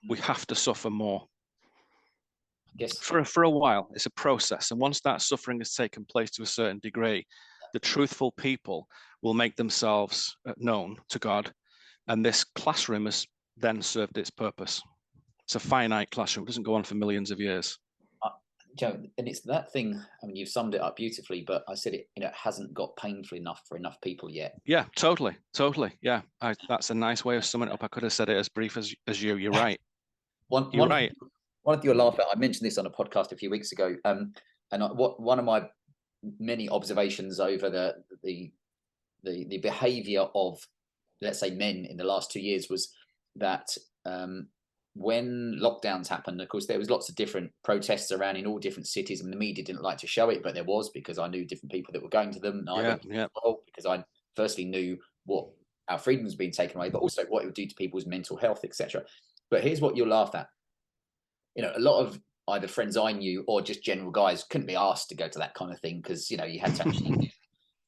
We have to suffer more. Yes. For a while, it's a process. And once that suffering has taken place to a certain degree, the truthful people will make themselves known to God. And this classroom has then served its purpose. It's a finite classroom. It doesn't go on for millions of years. Joe, and it's that thing. I mean, you've summed it up beautifully, but I said it. It hasn't got painful enough for enough people yet. Yeah, totally. Yeah, that's a nice way of summing it up. I could have said it as brief as you. You're right. You're right. One of your laugh at. I mentioned this on a podcast a few weeks ago. And one of my many observations over the behaviour of, let's say, men in the last 2 years was that when lockdowns happened, of course, there was lots of different protests around in all different cities, and the media didn't like to show it, but there was, because I knew different people that were going to them. And I went as well, because I firstly knew what our freedom was being taken away, but also what it would do to people's mental health, etc. But here's what you'll laugh at. A lot of either friends I knew or just general guys couldn't be asked to go to that kind of thing, because you had to actually do it.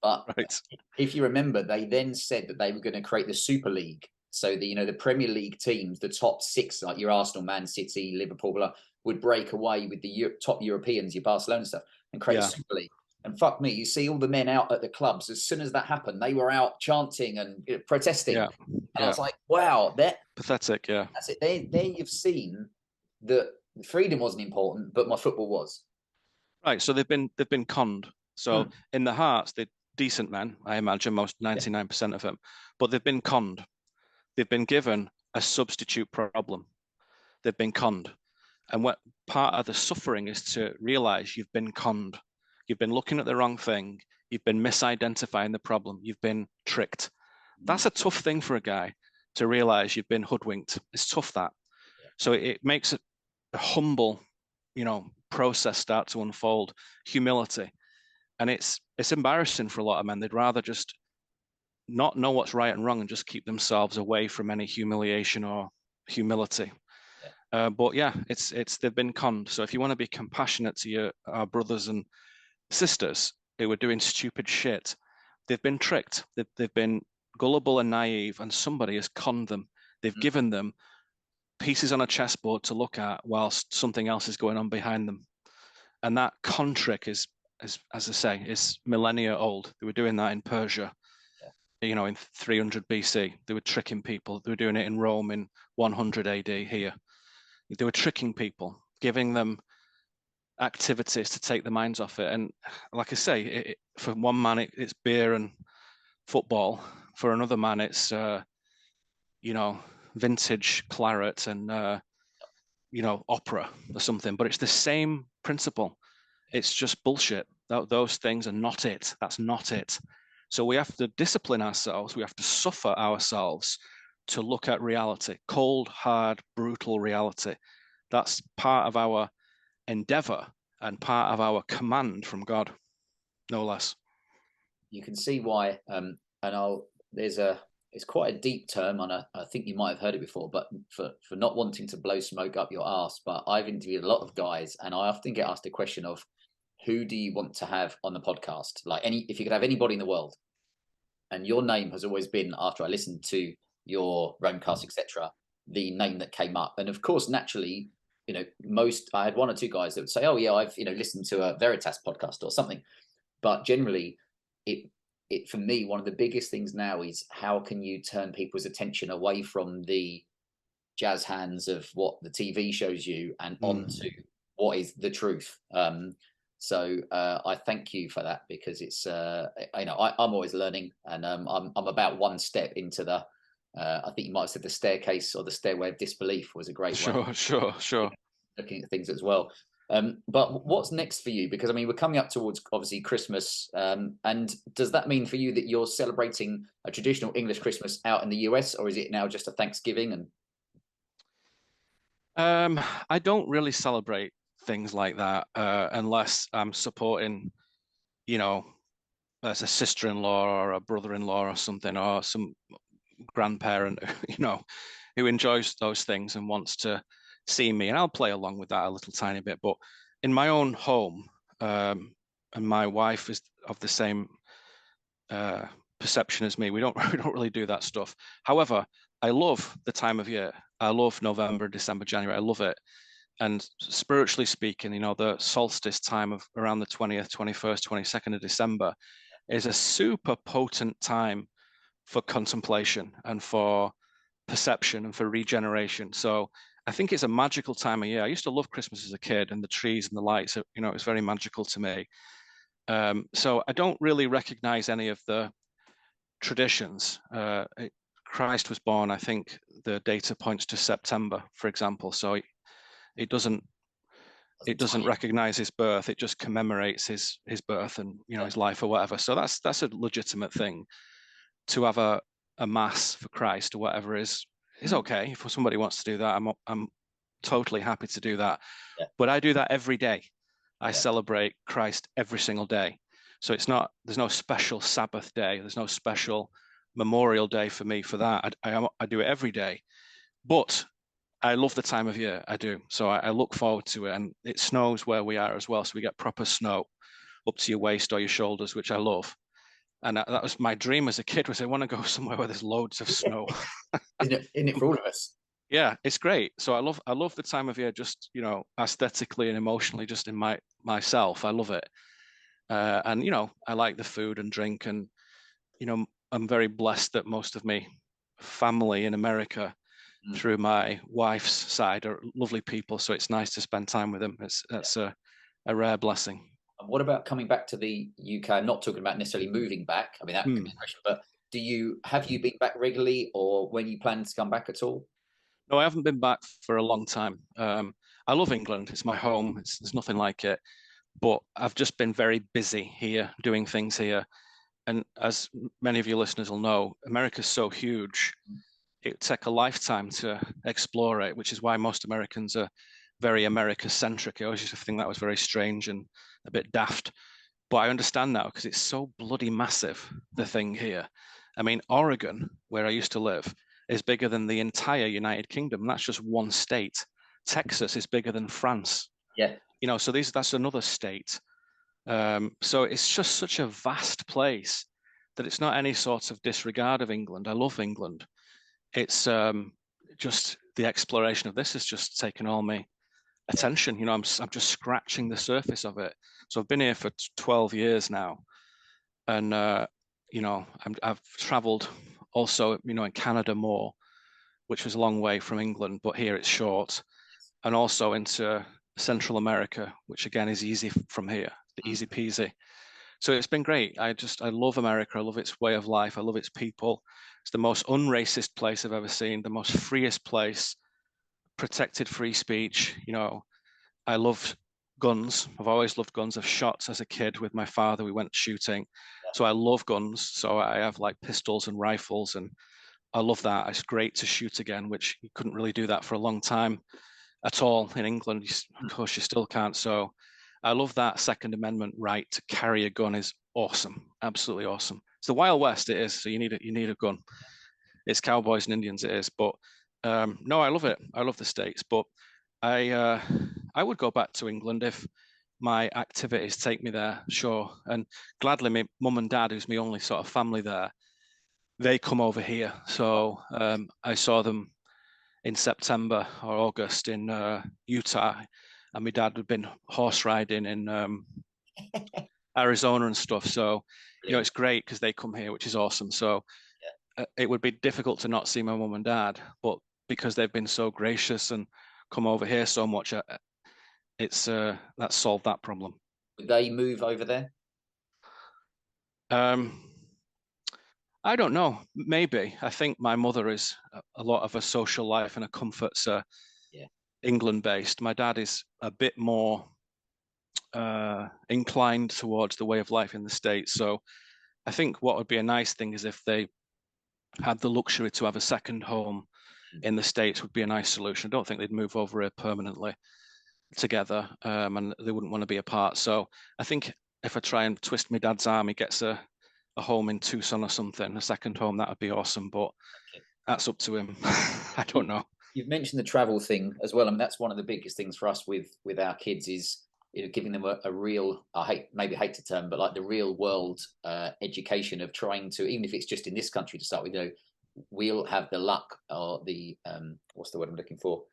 But right. If you remember, they then said that they were going to create the Super League. So the Premier League teams, the top six, like your Arsenal, Man City, Liverpool, would break away with the top Europeans, your Barcelona stuff, and create a Super League. And fuck me, you see all the men out at the clubs. As soon as that happened, they were out chanting and protesting. And I was like, wow, that pathetic. Yeah, that's it. There you've seen that freedom wasn't important, but my football was. Right. So they've been conned. So in the hearts, they're decent men, I imagine, most 99% of them, but they've been conned. They've been given a substitute problem. They've been conned. And what part of the suffering is to realize you've been conned. You've been looking at the wrong thing. You've been misidentifying the problem. You've been tricked. That's a tough thing for a guy to realize you've been hoodwinked. It's tough, that. So it makes a humble, process start to unfold, humility. And it's embarrassing for a lot of men. They'd rather just not know what's right and wrong and just keep themselves away from any humiliation or humility. But they've been conned. So if you want to be compassionate to our brothers and sisters who are doing stupid shit, they've been tricked. They've been gullible and naive, and somebody has conned them. They've given them pieces on a chessboard to look at whilst something else is going on behind them. And that con trick is, as I say, is millennia old. They were doing that in Persia. In 300 BC, they were tricking people. They were doing it in Rome in 100 AD here. They were tricking people, giving them activities to take the minds off it. And like I say, for one man, it's beer and football. For another man, it's, vintage claret and, opera or something. But it's the same principle. It's just bullshit. Those things are not it. That's not it. So we have to discipline ourselves. We have to suffer ourselves to look at reality, cold, hard, brutal reality. That's part of our endeavor and part of our command from God, no less. You can see why. It's quite a deep term, and I think you might have heard it before, but for not wanting to blow smoke up your arse. But I've interviewed a lot of guys, and I often get asked the question of, who do you want to have on the podcast? Like, if you could have anybody in the world, and your name has always been, after I listened to your Romecast, etc., the name that came up. And of course, naturally, I had one or two guys that would say, "Oh yeah, I've listened to a Veritas podcast or something." But generally, it for me, one of the biggest things now is, how can you turn people's attention away from the jazz hands of what the TV shows you and onto what is the truth. So I thank you for that, because it's I'm always learning, and I'm about one step into the I think you might have said the staircase or the stairway of disbelief was a great one. Sure. Looking at things as well. But what's next for you? Because we're coming up towards obviously Christmas, and does that mean for you that you're celebrating a traditional English Christmas out in the US, or is it now just a Thanksgiving? And I don't really celebrate things like that unless I'm supporting, as a sister-in-law or a brother-in-law or something, or some grandparent, who enjoys those things and wants to see me, and I'll play along with that a little tiny bit. But in my own home, and my wife is of the same perception as me, we don't really do that stuff. However, I love the time of year. I love November, December, January. I love it. And spiritually speaking, the solstice time of around the 20th, 21st, 22nd of December is a super potent time for contemplation and for perception and for regeneration. So I think it's a magical time of year. I used to love Christmas as a kid, and the trees and the lights, you know, it was very magical to me. So I don't really recognize any of the traditions. Christ was born, I think the data points to September, for example. So it doesn't recognize his birth. It just commemorates his birth and, you know, his life or whatever. So that's a legitimate thing. To have a mass for Christ or whatever is okay. If somebody wants to do that, I'm totally happy to do that. Yeah. But I do that every day. I Yeah. celebrate Christ every single day. So there's no special Sabbath day. There's no special Memorial Day for me for that. I do it every day. But I love the time of year. I do. So I look forward to it. And it snows where we are as well. So we get proper snow up to your waist or your shoulders, which I love. And that was my dream as a kid, was I want to go somewhere where there's loads of snow. Isn't it for all of us? Yeah, it's great. So I love the time of year, just, you know, aesthetically and emotionally, just in myself. I love it. And, you know, I like the food and drink, and, you know, I'm very blessed that most of my family in America through my wife's side are lovely people. So it's nice to spend time with them. That's a rare blessing. And what about coming back to the UK? I'm not talking about necessarily moving back. I mean, that could be a question, but have you been back regularly, or when you plan to come back at all? No, I haven't been back for a long time. I love England. It's my home. There's nothing like it. But I've just been very busy here, doing things here. And as many of your listeners will know, America's so huge, it would take a lifetime to explore it, which is why most Americans are very America-centric. I always used to think that was very strange and a bit daft. But I understand now, because it's so bloody massive, the thing here. I mean, Oregon, where I used to live, is bigger than the entire United Kingdom. And that's just one state. Texas is bigger than France. Yeah. You know, so that's another state. So it's just such a vast place that it's not any sort of disregard of England. I love England. It's just the exploration of this has just taken all my attention. You know, I'm just scratching the surface of it. So I've been here for 12 years now, and you know, I've traveled also, you know, in Canada more, which was a long way from England, but here it's short, and also into Central America, which again is easy from here, easy peasy. So it's been great. I love America. I love its way of life. I love its people. It's the most unracist place I've ever seen, the most freest place, protected free speech. You know, I love guns. I've always loved guns. I've shot as a kid with my father. We went shooting. So I love guns. So I have like pistols and rifles, and I love that. It's great to shoot again, which you couldn't really do that for a long time at all in England. Of course, you still can't. So I love that Second Amendment right to carry a gun is awesome. Absolutely awesome. It's the Wild West, it is. So you need a gun. It's cowboys and Indians, it is. But no, I love it. I love the States. But I would go back to England if my activities take me there, sure. And gladly, my mum and dad, who's my only sort of family there, they come over here. So I saw them in September or August in Utah, and my dad had been horse riding in Arizona and stuff. So, you know, it's great because they come here, which is awesome. So it would be difficult to not see my mum and dad, but because they've been so gracious and come over here so much, it's that's solved that problem. Would they move over there? I don't know. Maybe. I think my mother is a lot of her social life and her comforts are England-based. My dad is a bit more inclined towards the way of life in the States. So I think what would be a nice thing is if they had the luxury to have a second home in the States would be a nice solution. I don't think they'd move over here permanently together, and they wouldn't want to be apart. So I think if I try and twist my dad's arm, he gets a home in Tucson or something, a second home, that would be awesome. But that's up to him. I don't know. You've mentioned the travel thing as well. I mean, that's one of the biggest things for us with our kids is, you know, giving them a real, hate the term, but like the real world education of trying to, even if it's just in this country to start with, you know, we'll have the luck or the what's the word I'm looking for?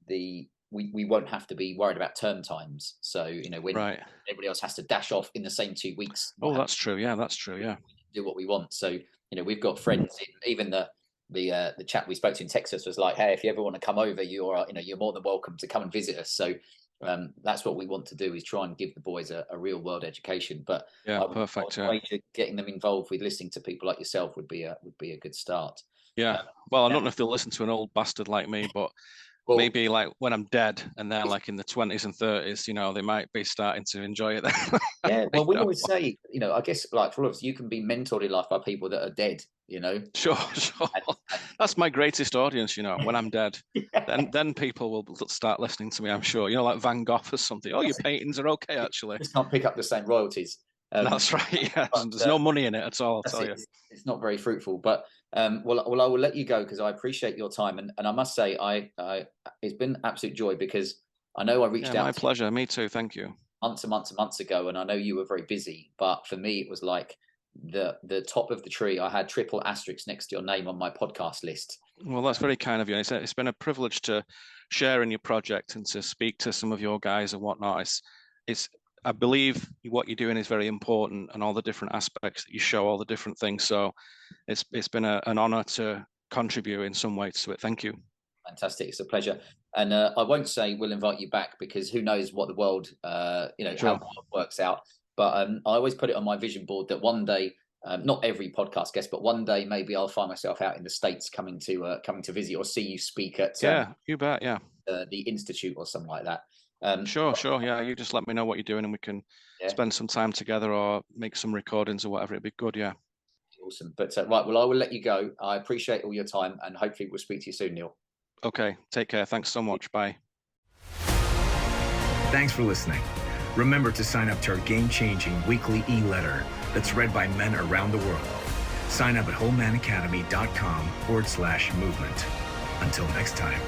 We won't have to be worried about term times. So, you know, when everybody else has to dash off in the same 2 weeks. Oh, that's true. Yeah, that's true. Yeah. Do what we want. So, you know, we've got friends in even the the chap we spoke to in Texas was like, hey, if you ever want to come over, you're more than welcome to come and visit us. So that's what we want to do, is try and give the boys a real world education. But yeah, perfect. Yeah. Getting them involved with listening to people like yourself would be a good start. Yeah. Well, I don't know if they'll listen to an old bastard like me, but maybe like when I'm dead and they're like in the 20s and 30s, they might be starting to enjoy it then. Yeah, well, we always say, I guess like for all of us, you can be mentored in life by people that are dead, Sure. That's my greatest audience, when I'm dead. Yeah. Then people will start listening to me, I'm sure. Like Van Gogh or something. Oh, your paintings are okay, actually. Just can't pick up the same royalties. That's right, yeah. There's no money in it at all, I'll tell you. It's not very fruitful, but well, I will let you go because I appreciate your time. And I must say, it's been absolute joy, because I know I reached out. My pleasure. Me too. Thank you. Months and months and months ago, and I know you were very busy, but for me, it was like the top of the tree. I had triple asterisks next to your name on my podcast list. Well, that's very kind of you. It's been a privilege to share in your project and to speak to some of your guys and whatnot. I believe what you're doing is very important, and all the different aspects that you show, all the different things. So it's been an honor to contribute in some way to it. Thank you. Fantastic. It's a pleasure. And I won't say we'll invite you back, because who knows what the world, Sure. how the world works out. But I always put it on my vision board that one day, not every podcast guest, but one day maybe I'll find myself out in the States coming to visit or see you speak at you bet, yeah, the Institute or something like that. Sure. Yeah, you just let me know what you're doing, and we can spend some time together or make some recordings or whatever. It'd be good, yeah. Awesome. But right, well, I will let you go. I appreciate all your time, and hopefully we'll speak to you soon, Neil. Okay, take care. Thanks so much. Bye. Thanks for listening. Remember to sign up to our game-changing weekly e-letter that's read by men around the world. Sign up at wholemanacademy.com/movement. Until next time.